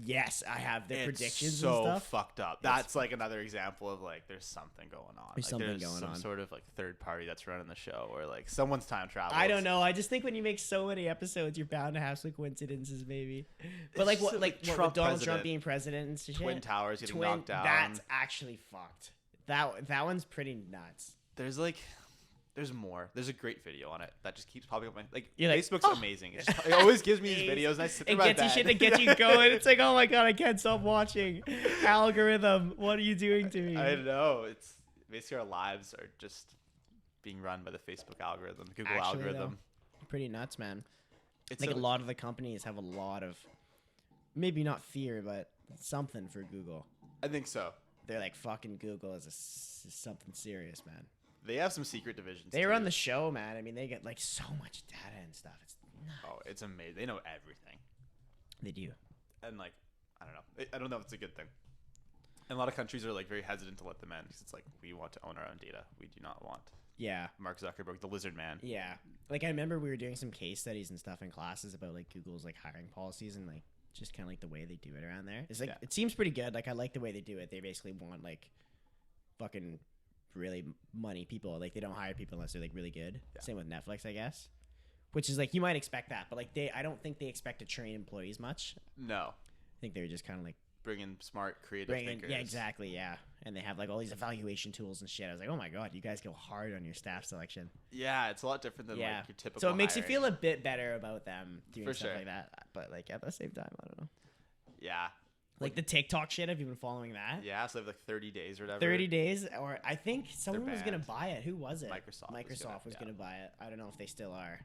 Yes, I have the It's predictions so and stuff. fucked up. That's like another example of like there's something going on. There's like, something there's going some on. sort of like third party that's running the show, or like someone's time travel. I don't know. I just think when you make so many episodes, you're bound to have some coincidences, maybe. But like It's what, just like like what, with Donald president, Trump being president and shit. Twin Towers getting knocked down. That's actually fucked. That one's pretty nuts. There's more. There's a great video on it that just keeps popping up. You're like, Facebook's "Oh." amazing. It always gives me these videos, and I sit there It in my gets you bed. shit to get you going. It's like, oh my god, I can't stop watching. Algorithm, what are you doing to me? I know. It's basically our lives are just being run by the Facebook algorithm, Google Actually, algorithm. Pretty nuts, man. It's Like so- a lot of the companies have a lot of, maybe not fear, but something for Google. I think so. They're like, fucking Google is something serious, man. They have some secret divisions. They too. run the show, man. I mean, they get like so much data and stuff. It's nuts. Oh, it's amazing. They know everything. They do. And like, I don't know. I don't know if it's a good thing. And a lot of countries are like very hesitant to let them in because it's like we want to own our own data. We do not want Yeah. Mark Zuckerberg, the lizard man. Yeah. Like I remember we were doing some case studies and stuff in classes about like Google's like hiring policies and like just kind of like the way they do it around there. It's like Yeah. it seems pretty good. Like I like the way they do it. They basically want like fucking really money people. Like they don't hire people unless they're like really good. Yeah. Same with Netflix, I guess. Which is like you might expect that, but like I don't think they expect to train employees much. No, I think they're just kind of like bring in smart, creative bringing, thinkers. yeah, exactly, yeah. And they have like all these evaluation tools and shit. I was like, oh my god, you guys go hard on your staff selection. Yeah, it's a lot different than Yeah. like your typical. So it makes you hiring. feel a bit better about them doing For stuff sure. like that. But like at the same time, I don't know. Yeah, Like the TikTok shit. Have you been following that? yeah. So they have like 30 days or whatever. 30 days, or I think someone was gonna banned. buy it. Who was it? Microsoft was Microsoft was gonna- gonna buy it. I don't know if they still are.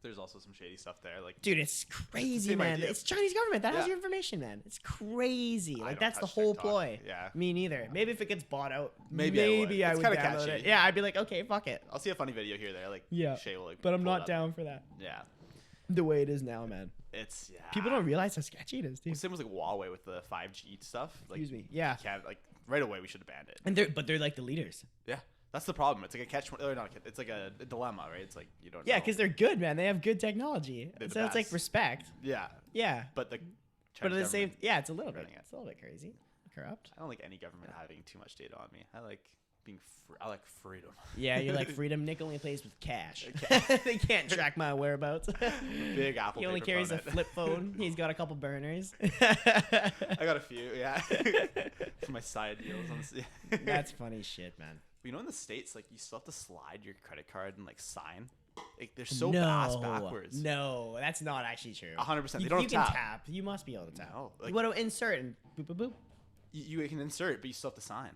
There's also some shady stuff there. Like, Dude, it's crazy, same man. idea. It's Chinese government that has Yeah. your information, man. It's crazy. I Like don't that's the touch whole TikTok. ploy. Yeah. Me neither. Maybe if it gets bought out, Maybe I would. I It's would kinda download catchy. it. Yeah, I'd be like, okay, fuck it. I'll see a funny video here or there. Like, Yeah. Shay will, like, But I'm pull it not up. down for that. Yeah, The way it is now, man. it's People don't realize how sketchy it is, dude. Well, same with like Huawei with the 5G stuff. Like, Excuse me. Yeah. can't like right away we should have banned it. And they're like the leaders. Yeah, that's the problem. It's like a catch. Or not a catch. It's like a dilemma, right? It's like you don't. Yeah, know. because they're good, man. They have good technology. They're the So it's like best. respect. Yeah, Yeah. but the. But Chinese at the same, government- yeah, it's a little bit, running it. it's a little bit crazy, corrupt. I don't like any government having too much data on me. I like being. I like freedom. Yeah, you're like freedom. Nick only plays with cash. They can't track my whereabouts. Big Apple. He only Pay carries a proponent. flip phone. He's got a couple burners. I got a few. Yeah. For my side deals. That's funny shit, man. You know, in the States, like you still have to slide your credit card and like sign. Like they're so ass backwards. No, that's not actually true. 100%. They You, don't you have can tap. tap. You must be able to tap. No, you like- want to insert and boop boop boop. You can insert, but you still have to sign.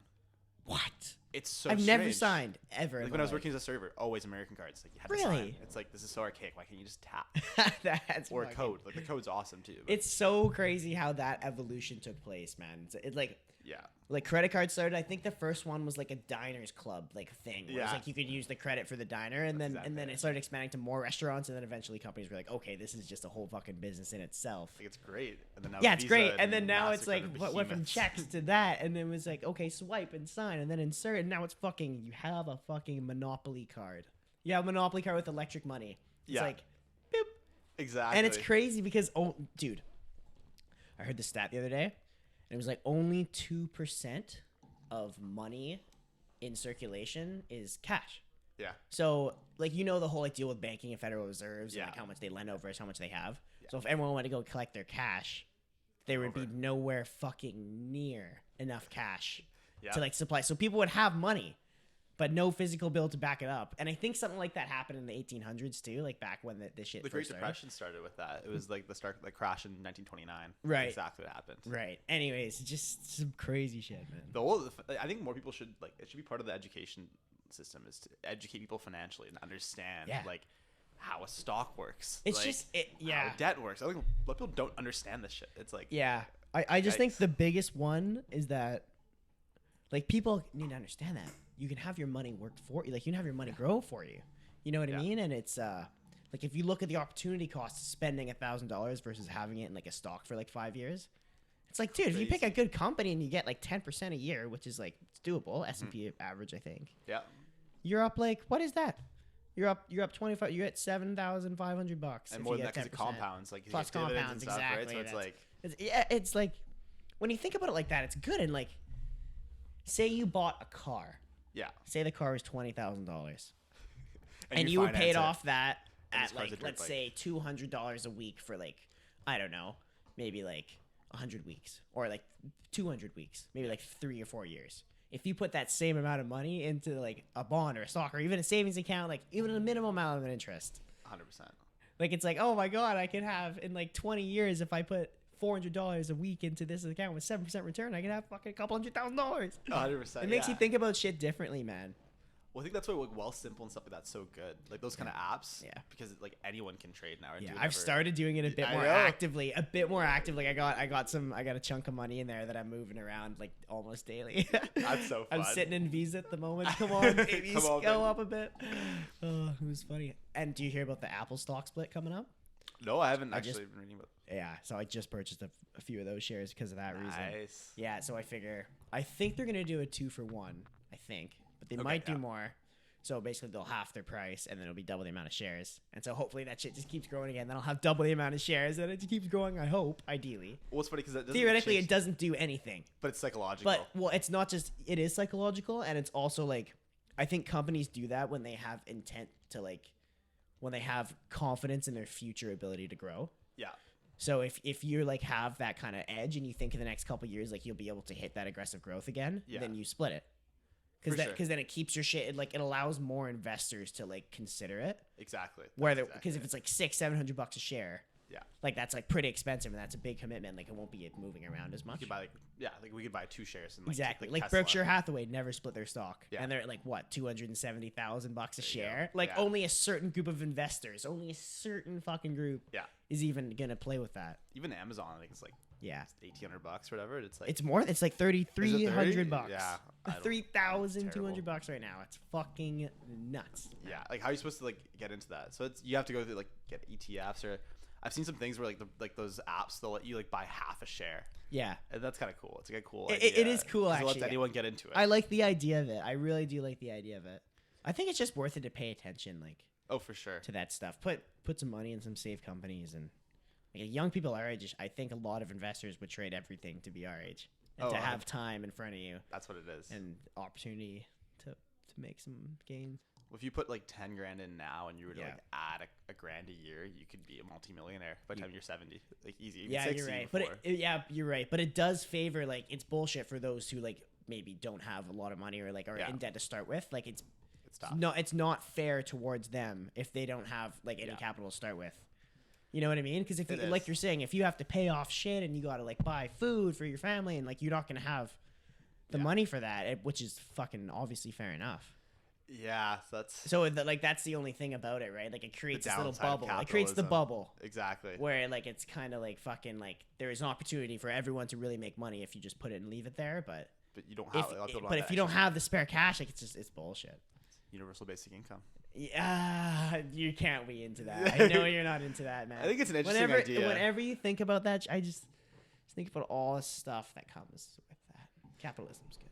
What? It's so. I've never strange. signed ever. in Like my when I was life. working as a server, always American cards. Like you had to Really? sign. It's like this is so archaic. Why can't you just tap That's or a fucking- code? Like the code's awesome too. But It's so crazy how that evolution took place, man. It's yeah, like credit cards started. I think the first one was like a diners club like thing. Where it's Yeah. like you could use the credit for the diner, and then exactly and then it. it started expanding to more restaurants, and then eventually companies were like, okay, this is just a whole fucking business in itself. like it's great. And then now Yeah, it's Visa great. And then now it's MasterCard like are what went from behemoths. checks to that, and then it was like, okay, swipe and sign, and then insert, and now it's fucking. You have a fucking Monopoly card. You have a Monopoly card with electric money. It's Yeah. like, boop. Exactly. And it's crazy because, oh, dude, I heard the stat the other day. And it was like only 2% of money in circulation is cash. Yeah. So, like, you know, the whole like deal with banking and Federal Reserves and Yeah. like how much they lend over is how much they have. Yeah. So if everyone wanted to go collect their cash, there would be Over. nowhere fucking near enough cash Yeah. to like supply. So people would have money, but no physical bill to back it up. And I think something like that happened in the 1800s too, like back when the shit The Great first started. Depression started with that. It was like the crash in 1929. Right. That's exactly what happened. Right. Anyways, just some crazy shit, man. The whole, I think more people should like. It should be part of the education system is to educate people financially and understand Yeah. like how a stock works. It's like, just yeah. how debt works. I think a lot of people don't understand this shit. It's like Yeah. I just think Yikes. the biggest one is that like people need to understand that you can have your money work for you. Like you can have your money grow for you. You know what I Yeah. mean? And it's like if you look at the opportunity cost of spending $1,000 versus having it in like a stock for like 5 years, It's like, dude, if you pick a Crazy. good company and you get like 10% a year, which is like it's doable, S&P average, I think. Yeah. You're up like, what is that? You're up 25. You're at $7,500 And if more you than that get because it 10%. compounds. Like, you Plus get dividends compounds, and stuff, exactly. right? So it's That's- like, it's like when you think about it like that, it's good. And like, say you bought a car. yeah. Say the car was $20,000, And and you would finance paid it. off that And this at car's a like, dirt let's bike. say $200 a week for like, I don't know, maybe like 100 weeks or like 200 weeks, maybe like 3 or 4 years. If you put that same amount of money into like a bond or a stock or even a savings account, like even a minimum amount of an interest, 100%. like it's like, oh my God, I could have in like 20 years, if I put $400 a week into this account with 7% return, I could have fucking a couple $100,000. 100%. It makes yeah. you think about shit differently, man. Well, I think that's why like Wealth Simple and stuff like that's so good. Like those kind of apps. Yeah. Because like anyone can trade now. And Yeah, do I've whatever. started doing it a bit I more know. actively. I got a chunk of money in there that I'm moving around like almost daily. That's so I'm fun. sitting in Visa at the moment. Come on, baby, Come on, go baby. up a bit. Oh, it was funny. And do you hear about the Apple stock split coming up? No, I haven't I actually just- been reading about. Yeah, so I just purchased a few of those shares because of that reason. Nice. Yeah, so I think they're gonna do a 2-for-1. I think, but they Okay, might do yeah. more. So basically, they'll half their price, and then it'll be double the amount of shares. And so hopefully that shit just keeps growing again. Then I'll have double the amount of shares, and it just keeps growing. I hope, ideally. Well, it's funny because Theoretically, it doesn't do anything, but it's psychological. but well, it's not just. It is psychological, and it's also like, I think companies do that when they have intent to like, when they have confidence in their future ability to grow. yeah. So if you like have that kind of edge and you think in the next couple years like you'll be able to hit that aggressive growth again, Yeah. then you split it. For Because sure. then it keeps your shit it allows more investors to like consider it. Exactly. Where That's because exactly if it's like $600-700 a share, Yeah. like that's like pretty expensive and that's a big commitment. Like it won't be moving around as You much. could buy like we could buy 2 shares and Exactly. like Like Tesla. Berkshire Hathaway never split their stock. Yeah. And they're at like what, $270,000 a you go. share? Like Yeah. only a certain group of investors, only a certain fucking group Yeah. is even gonna play with that. Even Amazon, I think it's like Yeah. $1,800 or whatever. It's like It's more. It's like $3,300. Yeah. I don't- $3,200 right now. It's fucking nuts. Yeah, like how are you supposed to like get into that? So it's you have to go through like get ETFs or I've seen some things where like those apps they'll let you like buy half a share Yeah, and that's kind of cool. It's like a cool. It idea, is cool, 'cause it lets actually. anyone get into it. I like the idea of it. I really do like the idea of it. I think it's just worth it to pay attention, like Oh, for sure. to that stuff. Put some money in some safe companies and like, young people our age. I think a lot of investors would trade everything to be our age and Oh, to I- have time in front of you That's what it is. and opportunity to make some gains. If you put like 10 grand in now and you were to Yeah. like add a grand a year, you could be a multimillionaire by the time you're 70. Like easy. Even Yeah, 60 you're right. before. But yeah, you're right. But it does favor like it's bullshit for those who like maybe don't have a lot of money or like are Yeah. in debt to start with. Like it's tough. no, it's not fair towards them if they don't have like any Yeah. capital to start with. You know what I mean? Because if you, It like is. you're saying, if you have to pay off shit and you got to like buy food for your family and like you're not gonna have the Yeah. money for that, which is fucking obviously fair enough. Yeah, that's So like that's the only thing about it, right? Like it creates this little downside of bubble. It creates the capitalism. bubble. exactly. Where like it's kind of like fucking like there is an opportunity for everyone to really make money if you just put it and leave it there, but But you don't have. a lot of people but have if that you don't extra have the spare cash, like it's bullshit. universal basic income. Yeah, you can't be into that. I know you're not into that, man. I think it's an interesting whenever, idea. Whenever you think about that, I just think about all the stuff that comes with that. Capitalism's good.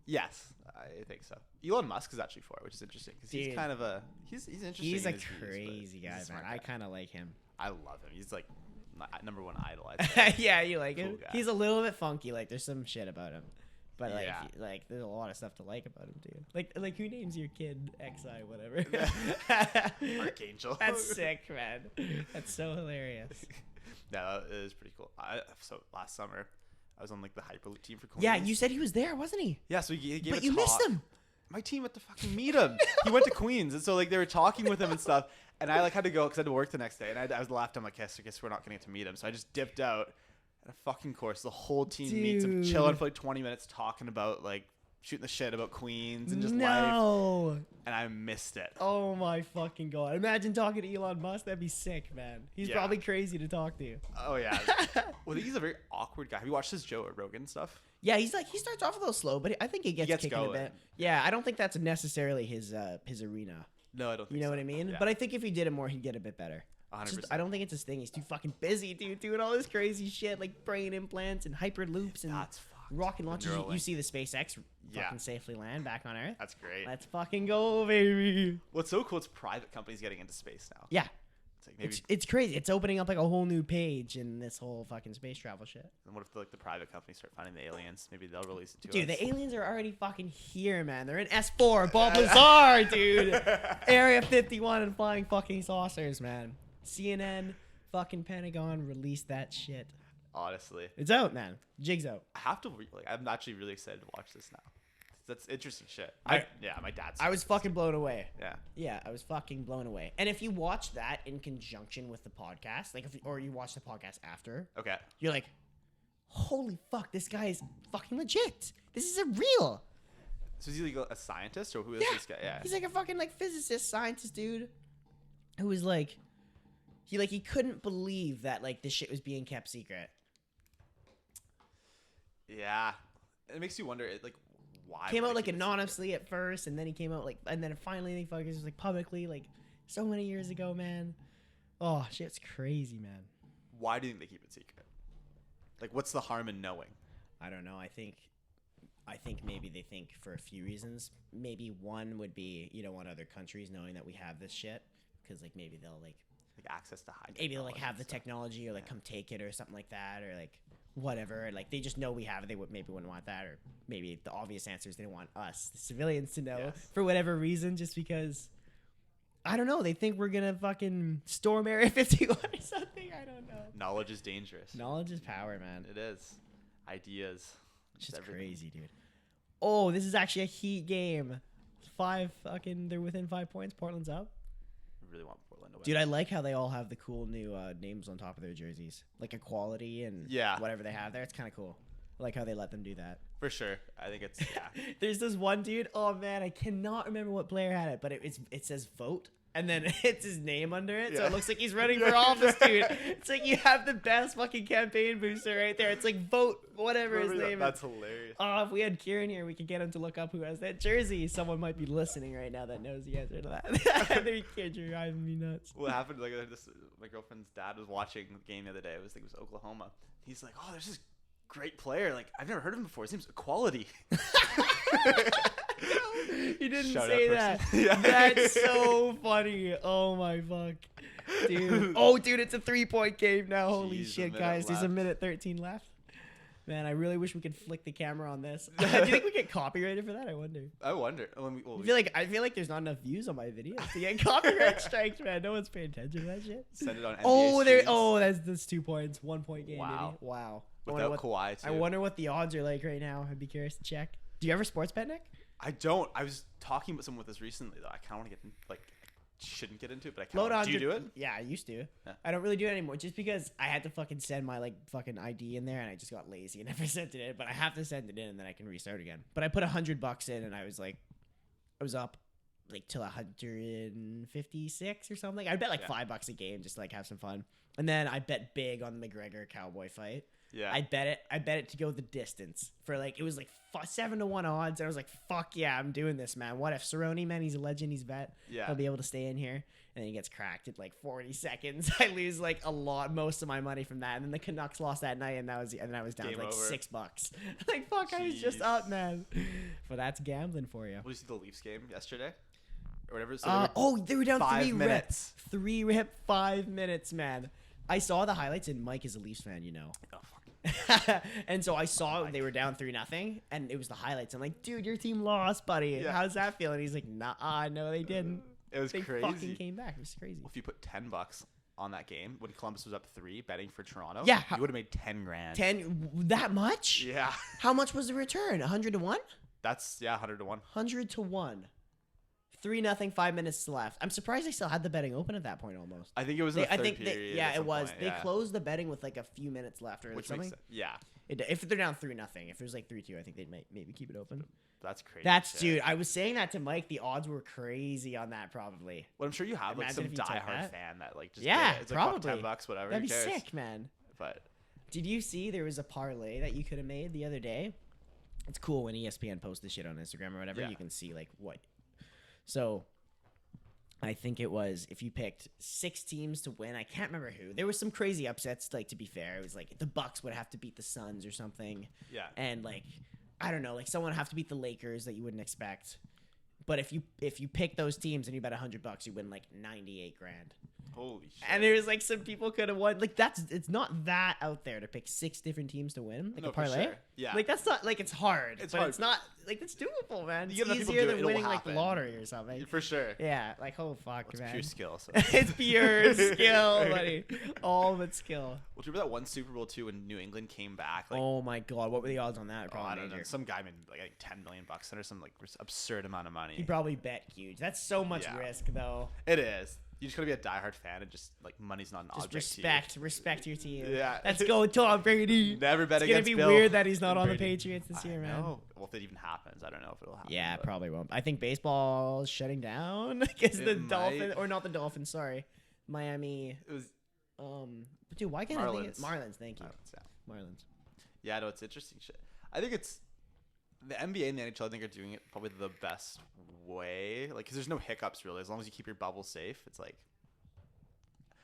Yes, I think so. Elon Musk is actually for it, which is interesting because he's Dude. kind of a he's interesting. He's in a his views, but crazy he's guy, a man. smart I guy. kind of like him. I love him. He's like my number one idol. I'd say. Yeah, you like Cool him. guy. He's a little bit funky. Like there's some shit about him, but like Yeah. like there's a lot of stuff to like about him too. Like who names your kid XI whatever? Archangel. That's sick, man. That's so hilarious. Yeah, that is pretty cool. So last summer, I was on like the Hyperloop team for Queens. Yeah, you said he was there, wasn't he? Yeah, so he gave But a you missed talk. him. My team had to fucking meet him. He went to Queens, and so like they were talking with him and stuff. And I like had to go because I had to work the next day. And I was left. I'm like, I guess we're not going to get to meet him. So I just dipped out. And a fucking course, the whole team meets him, Dude. chilling for like 20 minutes, talking about like shooting the shit about Queens and just life. No. And I missed it. Oh my fucking god! Imagine talking to Elon Musk. That'd be sick, man. He's Yeah. probably crazy to talk to. Oh yeah. Well, he's a very awkward guy. Have you watched his Joe Rogan stuff? Yeah, he's like he starts off a little slow, but I think he gets kicking a going. bit. Yeah, I don't think that's necessarily his arena. No, I don't think You know so. what I mean? Yeah. But I think if he did it more, he'd get a bit better. 100%. I don't think it's his thing. He's too fucking busy, dude, doing all this crazy shit like brain implants and hyperloops and That's fucked. rocket launches. You Neuralink. see the SpaceX Yeah. fucking safely land back on Earth. That's great. Let's fucking go, baby. What's so cool? It's private companies getting into space now. Yeah, It's like maybe. it's crazy. It's opening up like a whole new page in this whole fucking space travel shit. And what if the private companies start finding the aliens? Maybe they'll release it to Dude, us. the aliens are already fucking here, man. They're in S4, Bob Lazar, dude. Area 51 and flying fucking saucers, man. CNN, fucking Pentagon released that shit. Honestly, It's out, man. Jig's out. I have to. I'm actually really excited to watch this now. That's interesting shit. I- My dad's. I was fucking blown away. Yeah. Yeah, I was fucking blown away. And if you watch that in conjunction with the podcast, like or you watch the podcast after, Okay. you're like, holy fuck, this guy is fucking legit. This is a real. So is he like a scientist or who is Yeah. this guy? Yeah. He's like a fucking like physicist, scientist dude who was like he couldn't believe that like this shit was being kept secret. Yeah. It makes you wonder, like, why. Came would out they like keep it anonymously at first, and then he came out like, and then finally he fucking was like publicly, like so many years ago, man. Oh, shit's crazy, man. secret? Why do you think they keep it secret? Like, what's the harm in knowing? I don't know. I think maybe they think for a few reasons. Maybe one would be you don't want other countries knowing that we have this shit, because like maybe they'll like Access to high. maybe they'll like technology have the and stuff. technology or like come take it or something like that, or like whatever. Like they just know we have it. They would maybe wouldn't want that, or maybe the obvious answer is they don't want us, the civilians, to know Yes. for whatever reason, just because. I don't know. They think we're gonna fucking storm Area 51 or something. I don't know. Knowledge is dangerous. Knowledge is power, man. It is. Ideas. It's just everything. crazy, dude. Oh, this is actually a Heat game. They're within 5 points. Portland's up. I really want Portland to win. Dude, I like how they all have the cool new names on top of their jerseys, like equality and Yeah. whatever they have there. It's kind of cool. I like how they let them do that. For sure. I think it's yeah. There's this one dude. Oh man, I cannot remember what player had it, but it says vote, and then it's his name under it, so Yeah. it looks like he's running for office, dude. It's like you have the best fucking campaign booster right there. It's like vote whatever his Remember that? name is. That's hilarious. Oh, if we had Kieran here, we could get him to look up who has that jersey. Someone might be listening right now that knows the answer to that. You're driving me nuts. What happened? Like my girlfriend's dad was watching the game the other day. It was Oklahoma. He's like, "Oh, there's this great player. Like I've never heard of him before. His name's Equality." He didn't Shout out say person. that. Yeah. That's so funny. Oh my fuck. Dude. Oh, dude, it's a 3-point game now. Holy Jeez, a shit, minute guys. There's a left. minute 13 left. Man, I really wish we could flick the camera on this. Do you think we get copyrighted for that? I wonder. I wonder. When I feel like there's not enough views on my videos to get copyright strikes, man. No one's paying attention to that shit. send it on NBA Oh, streams that's 2 points. 1 point game, Wow. baby. Wow. without Kawhi too. I wonder what the odds are like right now. I'd be curious to check. Do you ever sports bet, Nick? I don't. I was talking with someone with this recently though. I kind of want to get shouldn't get into it, but I kind Load of. on. Do you do it? Yeah, I used to. Yeah. I don't really do it anymore, just because I had to fucking send my like fucking ID in there, and I just got lazy and never sent it in. But I have to send it in, and then I can restart again. But I put $100 in, and I was up like till 156 or something. I bet like Yeah. $5 a game just to, like have some fun. And then I bet big on the McGregor Cowboy fight. Yeah. I bet it to go the distance for like it was like 7-1 odds. And I was like, fuck yeah, I'm doing this, man. What if Cerrone, man, he's a legend, he's vet. Yeah. He'll be able to stay in here. And then he gets cracked at like 40 seconds. I lose like most of my money from that. And then the Canucks lost that night, and I was down Game to like over. $6. Like fuck, I was just Jeez. up, man. But that's gambling for you. Did you see the Leafs game yesterday, or whatever? So They were down 5 3 minutes. rip. 3 rip, 5 minutes, man. I saw the highlights, and Mike is a Leafs fan, you know. Oh, fuck. And so I saw they were down 3-0, and it was the highlights. I'm like, dude, your team lost, buddy. Yeah. How's that feeling? He's like, nah, no, they didn't. It was They crazy. fucking came back. It was crazy. If you put $10 on that game when Columbus was up 3, betting for Toronto, Yeah. you would have made 10 grand. 10, that much? Yeah. How much was the return? 100 to 1? That's 100 to 1. 100 to 1. 3-0, 5 minutes left. I'm surprised they still had the betting open at that point almost. I think it was in the third period. Yeah, at it some was. point, They yeah. closed the betting with like a few minutes left or Which something. makes sense. Yeah. If they're down 3-0, if it was like 3-2, I think they'd maybe keep it open. That's crazy. That's shit. dude. I was saying that to Mike. The odds were crazy on that, probably. Well, I'm sure you have like Imagine some if you took diehard that. fan that like just Yeah, did it. It's like, fuck, probably. $10, whatever. That'd be who cares? sick, man. But Did you see there was a parlay that you could have made the other day? It's cool when ESPN posts this shit on Instagram or whatever. Yeah. You can see like what. So I think it was if you picked 6 teams to win. I can't remember who. There was some crazy upsets. Like to be fair, it was like the Bucks would have to beat the Suns or something. Yeah. And like I don't know, like someone would have to beat the Lakers that you wouldn't expect. But if you pick those teams and you bet $100, you win like 98 grand. Holy shit. And there was like some people could have won. Like it's not that out there to pick 6 different teams to win. Like No, a for parlay. sure. Yeah. Like that's not like it's hard. It's but hard. it's not like it's doable, man. You It's get enough people easier do it, than it'll winning like the happen. lottery or something. For sure. Yeah, like oh fuck, It's man. pure skill. So. It's pure skill, buddy. All but skill. Well, do you remember that one Super Bowl too when New England came back? Like, Oh my god, what were the odds on that? I Probably don't know. major. Some guy made like I think $10 million or some like absurd amount of money. He probably bet huge. That's so much Yeah. risk, though. It is. You just gotta be a diehard fan and just like money's not an Just object respect your team. Yeah. Let's go, Tom Brady. to you. Never bet It's gonna against be Bill weird that he's not on the Brady. Patriots this year, I man. know. Well, if it even happens, I don't know if it'll happen. Yeah, but probably won't. I think baseball's shutting down because the It Dolphins, might. or not the Dolphins, sorry, Miami. It was Dude, why can't I think Marlins. Marlins? Thank you, yeah. Marlins. Yeah, no, it's interesting shit. I think it's the NBA and the NHL. I think are doing it probably the best way, like because there's no hiccups really. As long as you keep your bubble safe, it's like.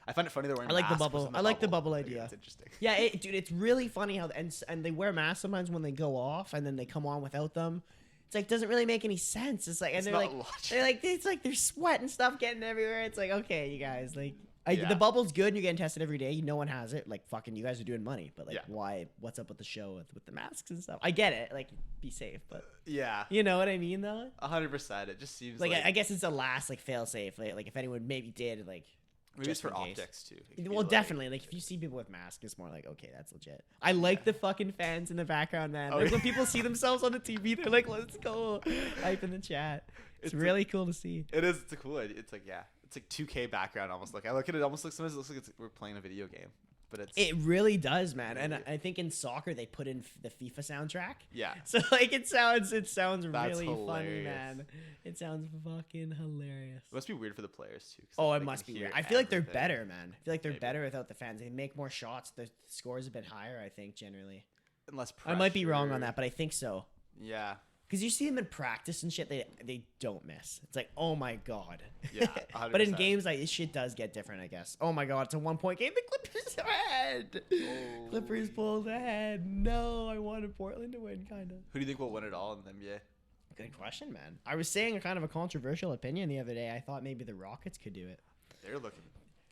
I find it funny they're wearing. I like the masks bubble. within I like the bubble. bubble Like, idea. It's interesting. Yeah, dude, it's really funny how and they wear masks sometimes when they go off, and then they come on without them. It's like doesn't really make any sense. It's like and It's they're not like logical. they're like it's like there's sweat and stuff getting everywhere. It's like okay, you guys like. Yeah. The bubble's good and you're getting tested every day. No one has it. Like fucking, you guys are doing money, but like, Yeah. why? What's up with the show with the masks and stuff? I get it. Like, be safe, but Yeah, you know what I mean, though. 100%. It just seems Like, like I guess it's a last like fail safe. Like if anyone maybe did like. maybe it's just for in case. optics too. It could be Well, like- definitely. Like if you see people with masks, it's more like okay, that's legit. I like the fucking fans in the background, man. Oh, Like yeah. when people see themselves on the TV, they're like, "Let's go!" Hype in the chat. It's It's really cool to see. It is. It's a cool idea. It's like yeah. It's like 2K background almost. Like I look at it, almost like sometimes it looks like we're playing a video game, but it's It really does, man. And I think in soccer they put in the FIFA soundtrack. yeah. So like it sounds That's really funny, hilarious. man. It sounds fucking hilarious. It must be weird for the players too. 'Cause Oh, they it can must be hear weird. I feel like they're everything. better, man. I feel like they're Maybe. better without the fans. They make more shots. The scores have been higher, I think, generally. And less I might be wrong on pressure. that, but I think so. Yeah. Because you see them in practice and shit, they don't miss. It's like, oh my god. Yeah, But in 100%. games, like this shit does get different, I guess. Oh my god, it's a 1-point game. The Clippers are ahead. Clippers pulled ahead. No, I wanted Portland to win, kind of. Who do you think will win it all in the NBA? Good question, man. I was saying a kind of a controversial opinion the other day. I thought maybe the Rockets could do it. They're looking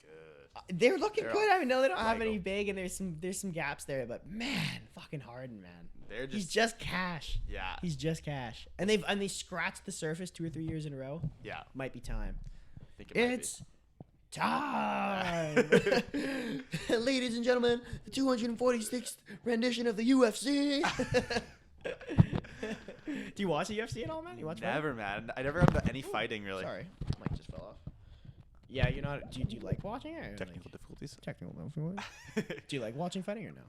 good. They're looking They're good. I know they don't have Lego. any big, and there's some gaps there. But man, fucking Harden, man. They're He's just just cash. yeah. He's just cash. And they scratched the surface 2 or 3 years in a row. Yeah. Might be time. I think it might It's time. Ladies and gentlemen, the 246th rendition of the UFC. Do you watch the UFC at all, man? You watch be. fighting? Never, man. I never have any fighting really. Sorry, mic just fell off. Yeah, you're not. Do you like watching it? Or Technical difficulties. technical difficulties. Do you like watching fighting or no?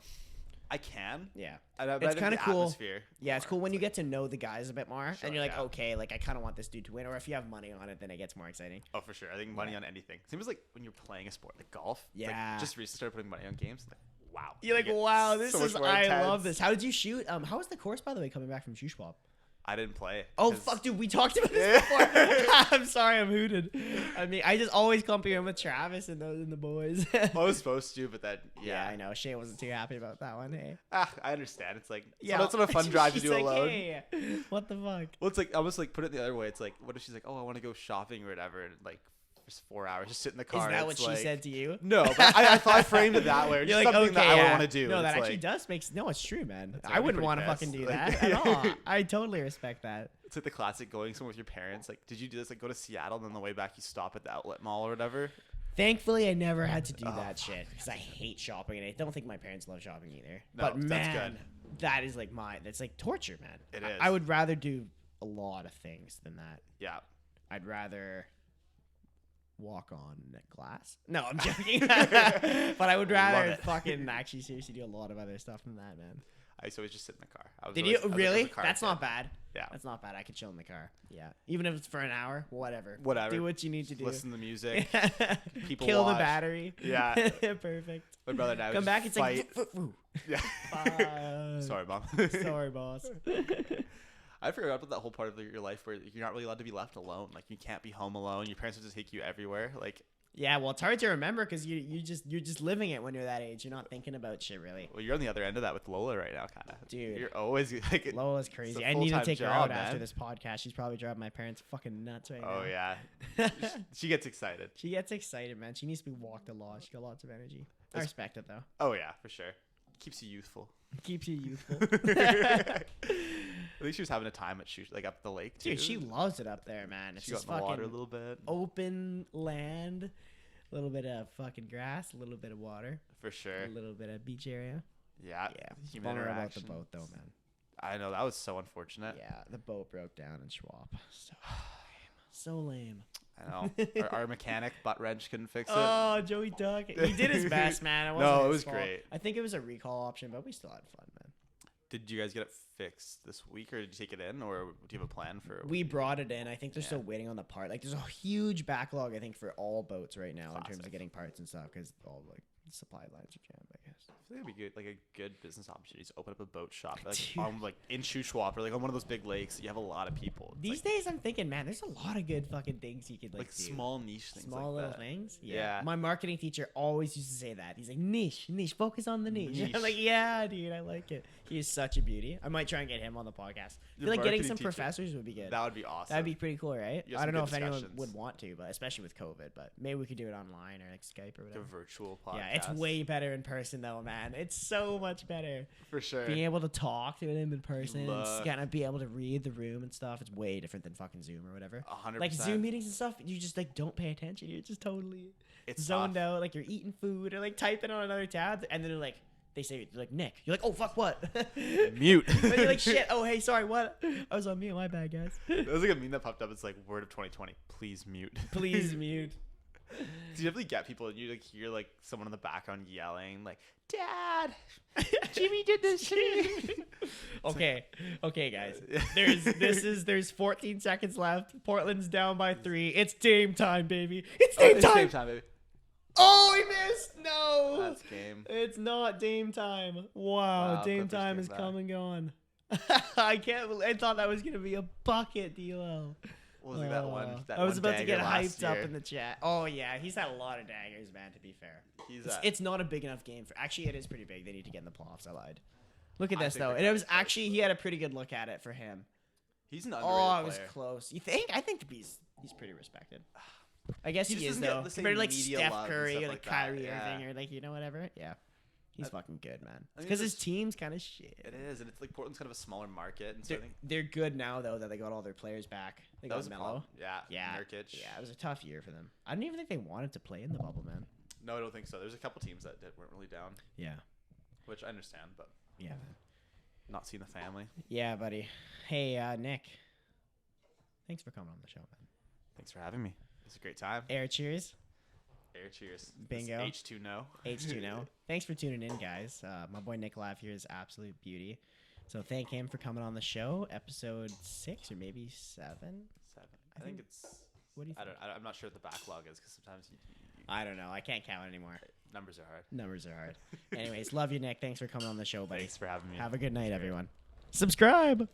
I can. Yeah. But I It's think kinda the cool. Atmosphere Yeah, it's more. cool when you like- get to know the guys a bit more, Sure, and you're like, yeah. okay, like I kind of want this dude to win. Or if you have money on it, then it gets more exciting. Oh, for sure. I think money Yeah. on anything. Seems like when you're playing a sport like golf. it's Yeah. Like just recently started putting money on games. Like, wow. You're like, You get wow, this so much is. more I love intense. this. How did you shoot? How was the course, by the way, coming back from Shoe Swap? I didn't play. Oh 'cause- fuck, dude, we talked about this Yeah. before. I'm sorry, I'm hooted. I mean, I just always compare him with Travis and the boys. I was supposed to, but then yeah, yeah. I know. Shane wasn't too happy about that one. Hey. I understand. It's like Yeah, it's not a fun drive to she's do like, alone. Hey, what the fuck? Well, it's like I almost like put it the other way. It's like, what if she's like, oh, I want to go shopping or whatever, and like just 4 hours, just sit in the car. Is that and what it's she like- said to you? No, but I thought I framed it that way. Or You're just like, something that I would yeah. want to do. No, that It's actually like, does make. No, it's true, man. That's I already wouldn't pretty want to pissed. fucking do Like- that at all. I totally respect that. It's like the classic going somewhere with your parents. Like, did you do this? Like, go to Seattle, and on the way back, you stop at the outlet mall or whatever. Thankfully, I never had to do Oh, that shit because I hate shopping, and I don't think my parents love shopping either. No, but that's man, good. that is like that's like torture, man. It I- is. I would rather do a lot of things than that. Yeah. I'd rather walk on glass. No, I'm joking. But I would rather it. fucking actually seriously do a lot of other stuff than that, man. I used to always just sit in the car. I was Did always- you I was a really? car That's kid. not bad. Yeah. That's not bad. I could chill in the car. Yeah. Even if it's for an hour, whatever. Whatever. Do what you need to do. Listen to music. People Kill the watch. battery. Yeah. Perfect. My brother and I would Come just back. It's fight. like. Yeah. Bye. Sorry, mom. Sorry, boss. I forgot about that whole part of your life where you're not really allowed to be left alone. Like you can't be home alone. Your parents will just take you everywhere. Like, Yeah, well, it's hard to remember because you're just living it when you're that age. You're not thinking about shit really. well, you're on the other end of that with Lola right now, kind of. Dude. You're always like. Lola's it's crazy. a I need to full-time take her job, out after man. this podcast. She's probably driving my parents fucking nuts right now. Oh yeah, she gets excited. She gets excited, man. She needs to be walked a lot. She got lots of energy. I That's- respect it though. Oh yeah, for sure. Keeps you youthful. Keeps you youthful. I think she was having a time at like up the lake too. Dude, she loves it up there, man. It's She got just in the water a fucking little bit. open land, a little bit of fucking grass, a little bit of water, For sure. a little bit of beach area. Yeah. Yeah, Human bummer about interaction. the boat though, man. I know that was so unfortunate. Yeah, the boat broke down in Schwab. So lame. I know. Our mechanic butt wrench couldn't fix it. Oh, Joey Duck. He did his best, man. It No, wasn't it his was fault. great. I think it was a recall option, but we still had fun, man. Did you guys get it fixed this week, or did you take it in, or do you have a plan for? We brought it in. I think they're Yeah. still waiting on the part. Like, there's a huge backlog, I think, for all boats right now in terms Classic. of getting parts and stuff because all like supply lines are jammed, I guess. I think it'd be good, like a good business opportunity to open up a boat shop, like Dude. on like in Shuswap or like on one of those big lakes. You have a lot of people. It's These days, I'm thinking, man, there's a lot of good fucking things you could like do. small niche things, Small like little that. things. Yeah. My marketing teacher always used to say that. He's like, niche, focus on the niche. Niche. I'm like, yeah, dude, I like it. He is such a beauty. I might try and get him on the podcast. I Your feel like getting marketing some teacher. professors would be good. That would be awesome. That'd be pretty cool, right? You have I some don't know good if anyone discussions. would want to, but especially with COVID. But maybe we could do it online or like Skype or like a whatever. virtual podcast. Yeah, it's way better in person though, man. It's so much better. for sure. Being able to talk to him in person and Look. kind of be able to read the room and stuff. It's way different than fucking Zoom or whatever. 100%. Like Zoom meetings and stuff, you just like don't pay attention. You're just totally It's zoned tough. out. Like you're eating food or like typing on another tab, and then they're like, they say like Nick. You're like, oh fuck, what? Mute. And you're like, shit. Oh hey, sorry, what? I was on mute. My bad, guys. There was like a meme that popped up. It's like word of 2020. Please mute. Please mute. Do you definitely get people and you like hear like someone in the background yelling like, "Dad, Jimmy did this to me." Okay, guys. There's 14 seconds left. Portland's down by 3. It's Dame time, baby. It's Dame time. Same time, baby. Oh, he missed. No. That's game. It's not Dame time. Wow, Wow, Dame Clippers time came is back. come and gone. I thought that was gonna be a bucket, DLL. What was like that one? That I was one about to dagger get last hyped up year. in the chat. Oh yeah, he's had a lot of daggers, man. To be fair, He's it's not a big enough game for. Actually, it is pretty big. They need to get in the playoffs. I lied. Look at I this think though, they're and it was kinda close, actually he had a pretty good look at it for him. he's an underrated Oh, it was player. close. You think? I think he's pretty respected. I guess He he, just is doesn't get though. the same Compared to like media Steph love and Curry stuff or like like that, Kyrie yeah. Irving or like whatever. Yeah, he's fucking good, man. I mean, Because his there's- team's kind of shit. It is, and it's like Portland's kind of a smaller market, and so They're, I think they're good now though that they got all their players back. They that got was a Melo. problem. Yeah, Yeah, Nurkic. yeah, it was a tough year for them. I don't even think they wanted to play in the bubble, man. No, I don't think so. There's a couple teams that weren't really down, Yeah, which I understand, but yeah, man. not seeing the family. Yeah, buddy. Hey, Nick. Thanks for coming on the show, man. Thanks for having me. It's a great time. Air cheers. Air cheers. Bingo. H2 no. H2 Thanks for tuning in, guys. My boy Nick Live here is absolute beauty. So thank him for coming on the show. Episode 6 or maybe 7. 7. I think think- it's. What do you think? I'm not sure what the backlog is because sometimes I don't know. I can't count anymore. numbers are hard. Numbers are hard. Anyways, love you, Nick. Thanks for coming on the show, buddy. Thanks for having me. Have a good night, everyone. Subscribe.